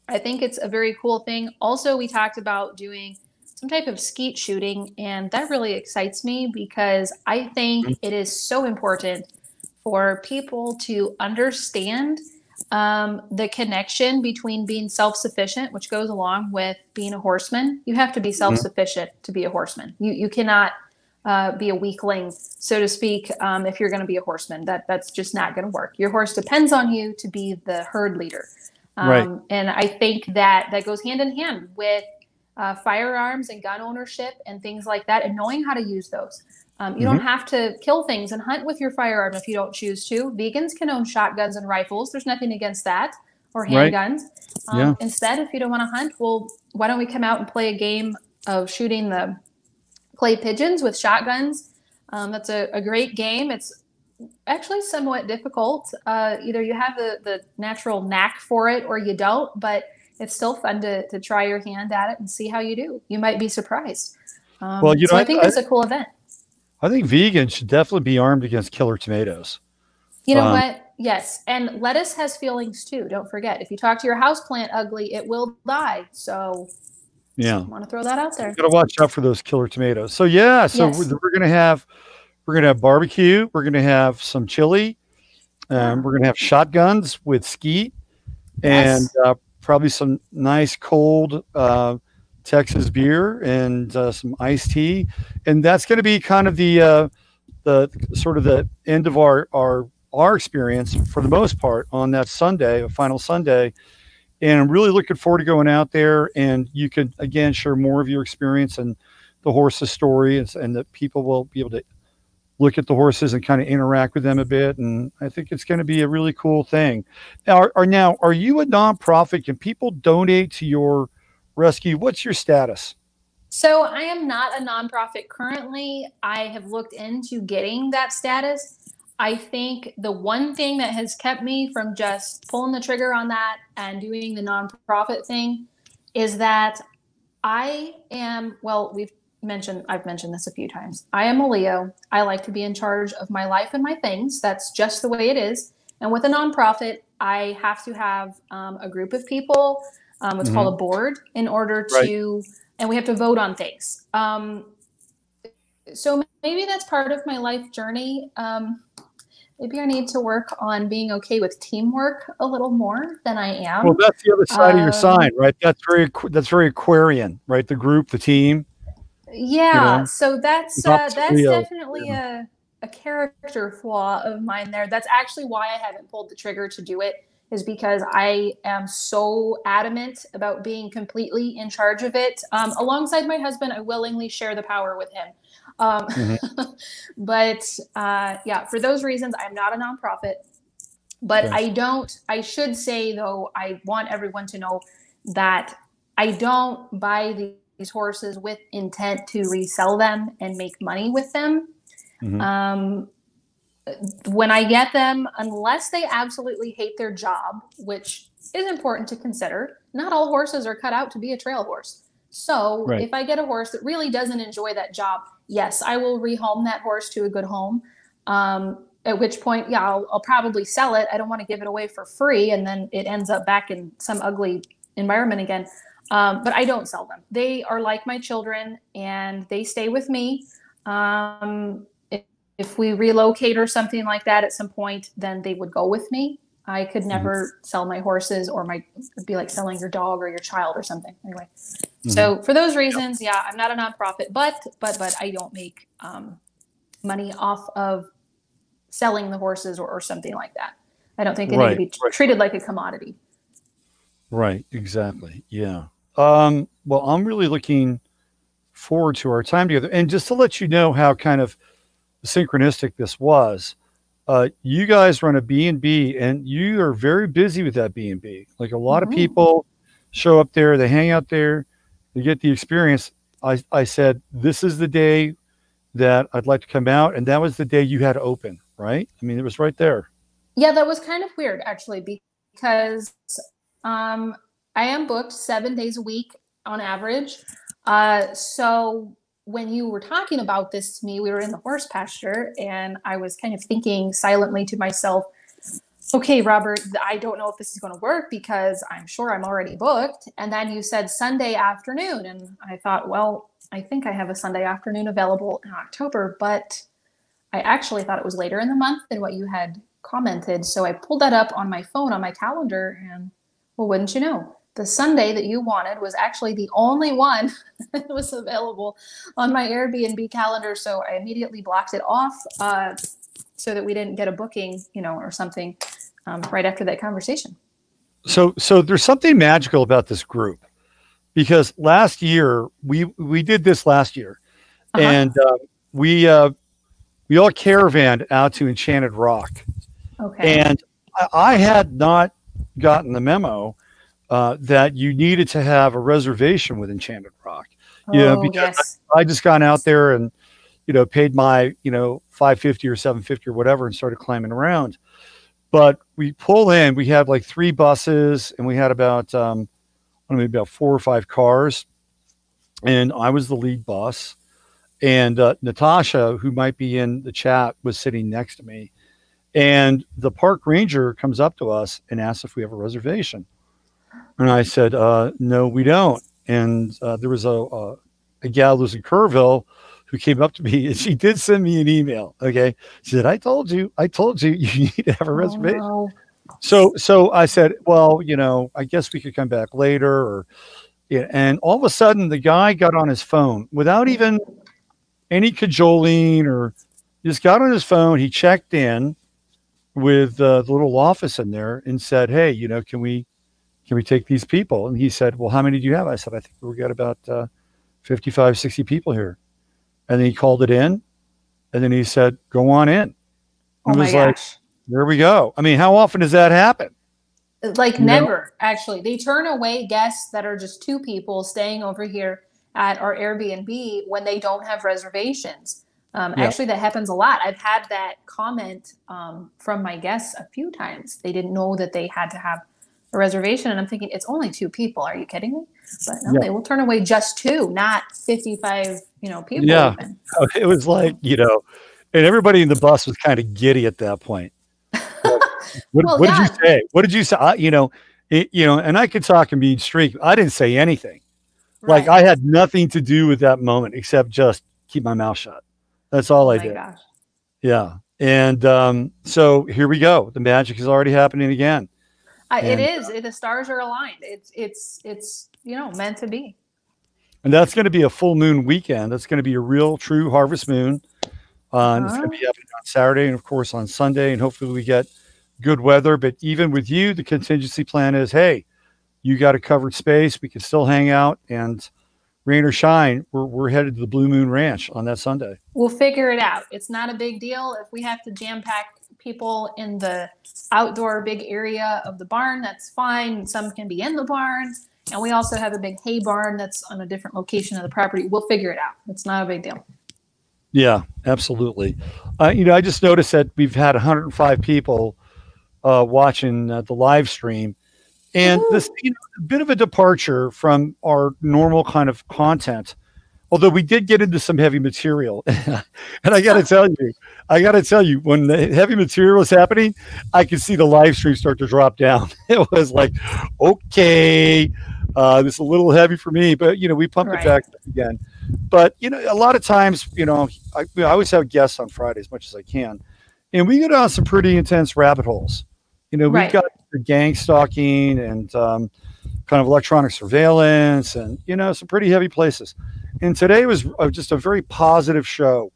I think it's a very cool thing. Also, we talked about doing some type of skeet shooting, and that really excites me because I think it is so important for people to understand the connection between being self-sufficient, which goes along with being a horseman. You have to be self-sufficient to be a horseman. You cannot be a weakling, so to speak, if you're going to be a horseman. That's just not going to work. Your horse depends on you to be the herd leader. Right. And I think that goes hand in hand with firearms and gun ownership and things like that, and knowing how to use those. You don't have to kill things and hunt with your firearm if you don't choose to. Vegans can own shotguns and rifles. There's nothing against that, or handguns. Yeah. Instead, if you don't want to hunt, well, why don't we come out and play a game of shooting the clay pigeons with shotguns? That's a great game. It's actually somewhat difficult. Either you have the natural knack for it or you don't, but it's still fun to try your hand at it and see how you do. You might be surprised. Well, so I think it's a cool event. I think vegans should definitely be armed against killer tomatoes. You know what? Yes. And lettuce has feelings too. Don't forget, if you talk to your houseplant ugly, it will die. So yeah, I want to throw that out there. You gotta watch out for those killer tomatoes. So yeah, Yes. we're gonna have barbecue. We're gonna have some chili. We're gonna have shotguns with skeet, and probably some nice cold Texas beer and some iced tea, and that's going to be kind of the sort of the end of our experience for the most part on that Sunday, a final Sunday. And I'm really looking forward to going out there, and you could again share more of your experience and the horses' story, and that people will be able to look at the horses and kind of interact with them a bit. And I think it's going to be a really cool thing. Now, are you a nonprofit? Can people donate to your rescue? What's your status? So I am not a nonprofit currently. I have looked into getting that status. I think the one thing that has kept me from just pulling the trigger on that and doing the nonprofit thing is that I am, well, I've mentioned this a few times. I am a Leo. I like to be in charge of my life and my things. That's just the way it is. And with a nonprofit, I have to have a group of people, what's Hmm. called a board, in order Right. to, and we have to vote on things. So maybe that's part of my life journey. Maybe I need to work on being okay with teamwork a little more than I Well, am. that's the other side of your sign, Um, right? That's very Aquarian, right? The group, the team, you Yeah, know, so it's opposite that's Leo. definitely Yeah. a character flaw of mine there. That's actually why I haven't pulled the trigger to do it, is because I am so adamant about being completely in charge of it. Alongside my husband, I willingly share the power with him. Um, Hmm. but yeah, for those reasons, I'm not a nonprofit. But Okay. I should say though, I want everyone to know that I don't buy these horses with intent to resell them and make money with them. Hmm. Um, when I get them, unless they absolutely hate their job, which is important to consider, not all horses are cut out to be a trail horse. So Right. if I get a horse that really doesn't enjoy that job, yes, I will rehome that horse to a good home. At which point, yeah, I'll probably sell it. I don't want to give it away for free and then it ends up back in some ugly environment again. But I don't sell them. They are like my children and they stay with me. If we relocate or something like that at some point, then they would go with me. I could Hmm. never sell my horses, or it'd be like selling your dog or your child or something. Anyway, Hmm. so for those reasons, yeah, I'm not a nonprofit, but I don't make money off of selling the horses or something like that. I don't think they need to Right. be Right. treated like a commodity. Right. Exactly. Yeah. Well, I'm really looking forward to our time together. And just to let you know how kind of synchronistic this was, you guys run a B&B and you are very busy with that B&B. Like a lot of Mm-hmm. people show up there, they hang out there, they get the experience. I said, this is the day that I'd like to come out. And that was the day you had to open, right? I mean, it was right there. Yeah, that was kind of weird actually, because um, I am booked 7 days a week on average. So when you were talking about this to me, we were in the horse pasture, and I was kind of thinking silently to myself, okay, Robert, I don't know if this is going to work because I'm sure I'm already booked. And then you said Sunday afternoon. And I thought, well, I think I have a Sunday afternoon available in October, but I actually thought it was later in the month than what you had commented. So I pulled that up on my phone on my calendar, and well, wouldn't you know? The Sunday that you wanted was actually the only one that was available on my Airbnb calendar. So I immediately blocked it off so that we didn't get a booking, or something right after that conversation. So there's something magical about this group because last year we did this last year, Uh huh. and we we all caravanned out to Enchanted Rock, Okay. and I had not gotten the memo that you needed to have a reservation with Enchanted Rock. Oh, Because yes. I just gone out there and paid my 550 or 750 or whatever and started climbing around. But we pull in, we had like three buses and we had about I don't know, maybe about four or five cars, and I was the lead bus. And Natasha, who might be in the chat, was sitting next to me. And the park ranger comes up to us and asks if we have a reservation. And I said, no, we don't. And there was a gal who's in Kerrville who came up to me and she did send me an email. Okay. She said, I told you, you need to have a Oh, reservation. no. So I said, well, I guess we could come back later. Or, yeah. And all of a sudden, the guy got on his phone without even any cajoling or just got on his phone. He checked in with the little office in there and said, hey, can we take these people? And he said, well, how many do you have? I said, I think we got about 55, 60 people here. And then he called it in. And then he said, go on in. Oh, And it my was like, gosh. there we go. I mean, how often does that happen? Like You know? never, actually. They turn away guests that are just two people staying over here at our Airbnb when they don't have reservations. Yeah. Actually, that happens a lot. I've had that comment from my guests a few times. They didn't know that they had to have a reservation, and I'm thinking it's only 2 people. Are you kidding me? But no, Yeah. they will turn away just 2, not 55, people Yeah. even. It was like, So, and everybody in the bus was kind of giddy at that point. Like, well, what did you yeah, say? What did you say? And I could talk and be streak. I didn't say anything. Like I right. had nothing to do with that moment except just keep my mouth shut. That's all Oh I my did. gosh. Yeah. And so here we go. The magic is already happening again. It And is. The stars are aligned. It's meant to be. and that's going to be a full moon weekend. That's going to be a real true harvest moon. And it's going to Uh-huh. be happening on Saturday and of course on Sunday. And hopefully we get good weather. But even with you, the contingency plan is, hey, you got a covered space. We can still hang out and rain or shine. We're headed to the Blue Moon Ranch on that Sunday. We'll figure it out. It's not a big deal. If we have to jam pack people in the outdoor big area of the barn, that's fine. Some can be in the barn. And we also have a big hay barn that's on a different location of the property. We'll figure it out. It's not a big deal. Yeah, absolutely. I just noticed that we've had 105 people watching the live stream, and this Woohoo. a bit of a departure from our normal kind of content. Although we did get into some heavy material, and I got to tell you, when the heavy material was happening, I could see the live stream start to drop down. It was like, okay, this is a little heavy for me, but we pumped it Right. back up again. But a lot of times, I always have guests on Friday as much as I can, and we go down some pretty intense rabbit holes. We've Right. got the gang stalking and kind of electronic surveillance and some pretty heavy places. And today was just a very positive show.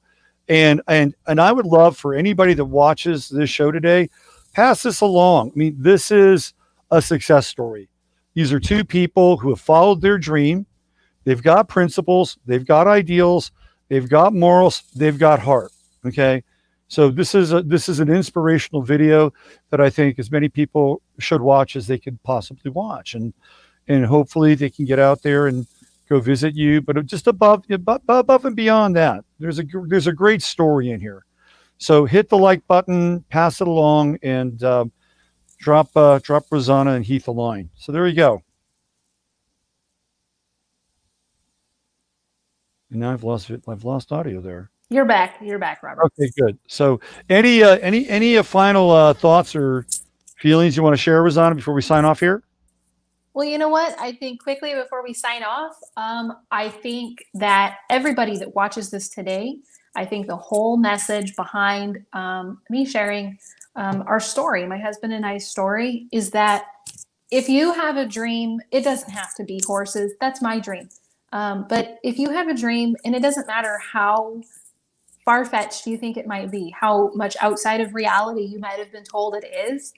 And I would love for anybody that watches this show today, pass this along. I mean, this is a success story. These are 2 people who have followed their dream. They've got principles, they've got ideals, they've got morals, they've got heart. Okay. So this is an inspirational video that I think as many people should watch as they could possibly watch. And hopefully they can get out there and go visit you. But just above and beyond that, there's a great story in here. So hit the like button, pass it along, and drop Rozanna and Heath a line. So there you go. And now I've lost audio there. You're back. You're back, Robert. Okay, good. So any final thoughts or feelings you want to share, Rozanna, before we sign off here? Well, you know what? I think quickly before we sign off, I think that everybody that watches this today, I think the whole message behind me sharing our story, my husband and I's story, is that if you have a dream, it doesn't have to be horses. That's my dream. But if you have a dream, and it doesn't matter how far-fetched you think it might be, how much outside of reality you might have been told it is,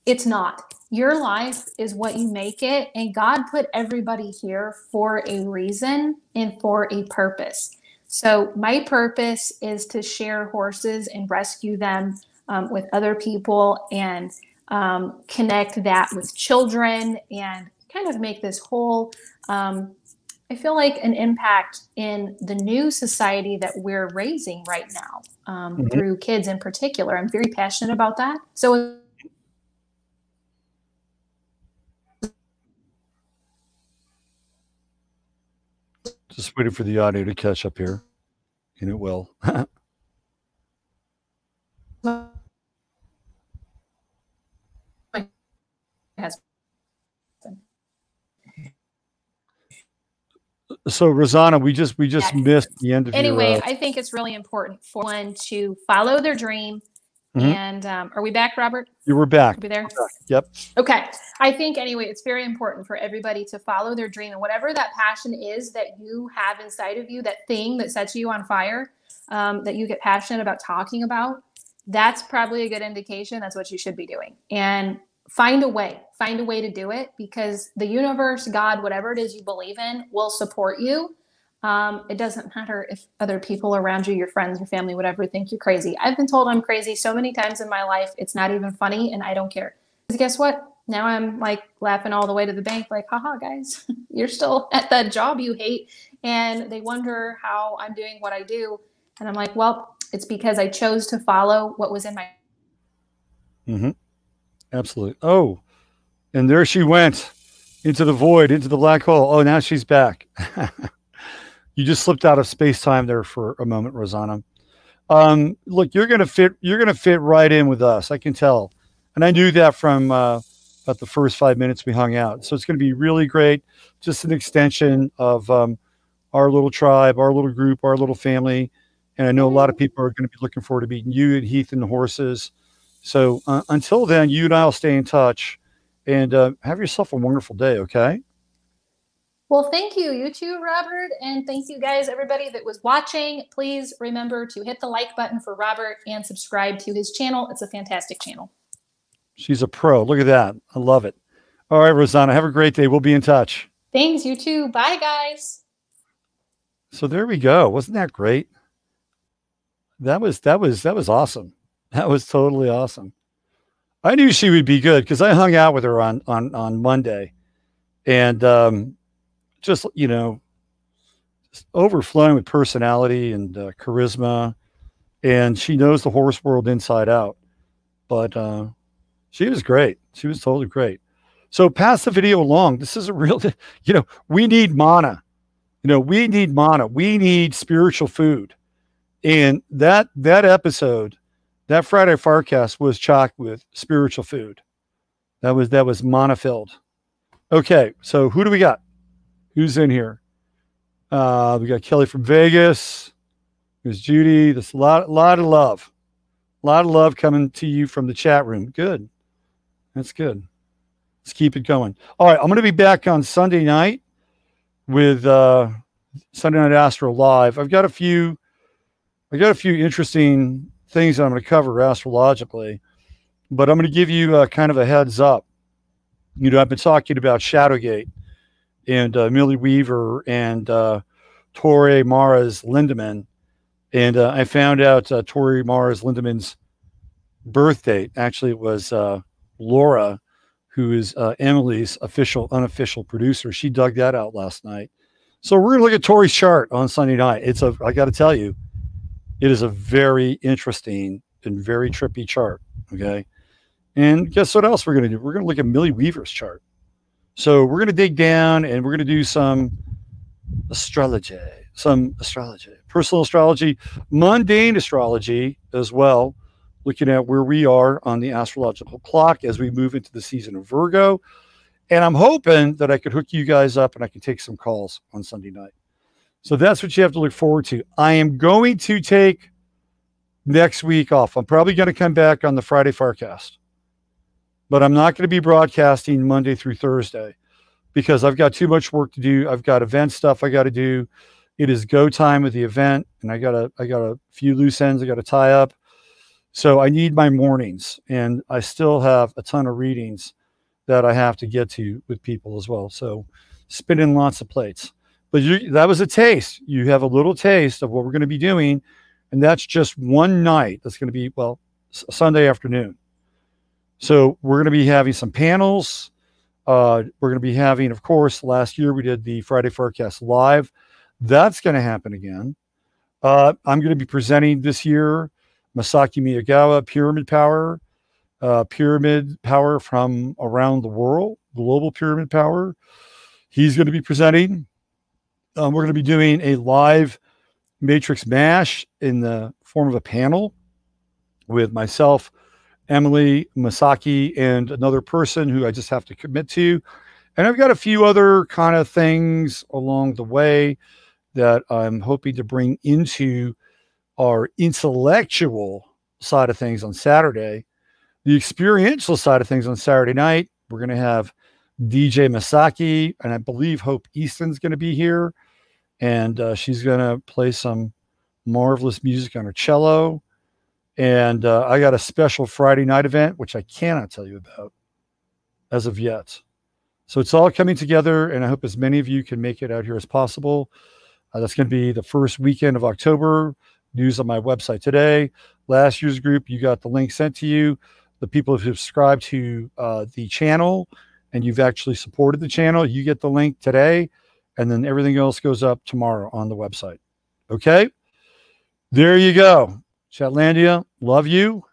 it's not. Your life is what you make it, and God put everybody here for a reason and for a purpose. So my purpose is to share horses and rescue them with other people and connect that with children and kind of make this whole I feel like an impact in the new society that we're raising right now Mhm. through kids in particular. I'm very passionate about that. So Just waiting for the audio to catch up here, and it will. So Rosanna, we just missed the end of your. anyway, I think it's really important for one to follow their dream. Mhm. And are we back, Robert? You were back. Are we there? Yep. Okay. I think, anyway, it's very important for everybody to follow their dream and whatever that passion is that you have inside of you, that thing that sets you on fire, that you get passionate about talking about, that's probably a good indication that's what you should be doing. And find a way to do it because the universe, God, whatever it is you believe in, will support you. It doesn't matter if other people around you, your friends, your family, whatever, think you're crazy. I've been told I'm crazy so many times in my life, it's not even funny, and I don't care. Because guess what? Now I'm like laughing all the way to the bank, like, haha, guys, you're still at that job you hate. And they wonder how I'm doing what I do. And I'm like, well, it's because I chose to follow what was in my. Mm-hmm. Absolutely. Oh, And there she went into the void, into the black hole. Oh, now she's back. You just slipped out of space-time there for a moment, Rozanna. Look, you're gonna fit right in with us. I can tell, and I knew that from about the first 5 minutes we hung out. So it's going to be really great. Just an extension of our little tribe, our little group, our little family. And I know a lot of people are going to be looking forward to meeting you and Heath and the horses. So until then, you and I will stay in touch, and have yourself a wonderful day. Okay. Well, thank you. You too, Robert. And thank you guys, everybody that was watching. Please remember to hit the like button for Robert and subscribe to his channel. It's a fantastic channel. She's a pro. Look at that. I love it. All right, Rozanna, have a great day. We'll be in touch. Thanks, you too. Bye, guys. So there we go. Wasn't that great? That was awesome. That was totally awesome. I knew she would be good because I hung out with her on Monday, and just, just overflowing with personality and charisma, and she knows the horse world inside out. But she was great. She was totally great. So pass the video along. This is a real, we need mana. We need mana. We need spiritual food. And that episode, that Friday FARcast was chocked with spiritual food. That was mana filled. Okay, so who do we got? Who's in here? We got Kelly from Vegas. There's Judy. There's a lot of love. A lot of love coming to you from the chat room. Good. That's good. Let's keep it going. All right, I'm going to be back on Sunday night with Sunday Night Astro Live. I've got a few interesting things that I'm going to cover astrologically, but I'm going to give you kind of a heads up. I've been talking about Shadowgate and Millie Weaver and Torre Mara's Lindemann, and I found out Torre Mara's Lindemann's birth date. Actually, it was Laura, who is Emily's unofficial producer. She dug that out last night. So we're going to look at Tori's chart on Sunday night. I got to tell you, it is a very interesting and very trippy chart. Okay. And guess what else we're going to do? We're going to look at Millie Weaver's chart. So we're going to dig down and we're going to do some astrology, personal astrology, mundane astrology as well, looking at where we are on the astrological clock as we move into the season of Virgo. And I'm hoping that I could hook you guys up and I can take some calls on Sunday night. So that's what you have to look forward to. I am going to take next week off. I'm probably going to come back on the Friday FARcast, but I'm not going to be broadcasting Monday through Thursday because I've got too much work to do. I've got event stuff I got to do. It is go time with the event, and I got a few loose ends I got to tie up. So I need my mornings, and I still have a ton of readings that I have to get to with people as well. So spinning lots of plates. But that was a taste. You have a little taste of what we're going to be doing, and that's just one night. That's going to be, Sunday afternoon. So we're going to be having some panels. We're going to be having, of course, last year we did the Friday FARcast Live. That's going to happen again. I'm going to be presenting this year Masaki Miyagawa, Pyramid Power from around the world, global pyramid power. He's going to be presenting. We're going to be doing a live Matrix Mash in the form of a panel with myself, Emily, Masaki, and another person who I just have to commit to. And I've got a few other kind of things along the way that I'm hoping to bring into our intellectual side of things on Saturday. The experiential side of things on Saturday night, we're going to have DJ Masaki, and I believe Hope Easton's going to be here. And she's going to play some marvelous music on her cello. And I got a special Friday night event, which I cannot tell you about as of yet. So it's all coming together, and I hope as many of you can make it out here as possible. That's going to be the first weekend of October. News on my website today. Last year's group, you got the link sent to you. The people who subscribed to the channel and you've actually supported the channel, you get the link today, and then everything else goes up tomorrow on the website. Okay? There you go. Chatlandia, love you.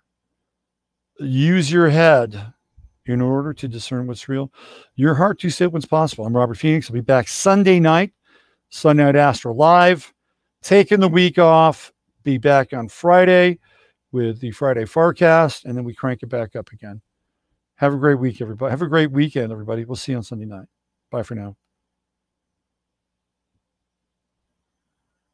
Use your head in order to discern what's real. Your heart to say what's possible. I'm Robert Phoenix. I'll be back Sunday night Astro Live. Taking the week off. Be back on Friday with the Friday FARcast, and then we crank it back up again. Have a great week, everybody. Have a great weekend, everybody. We'll see you on Sunday night. Bye for now.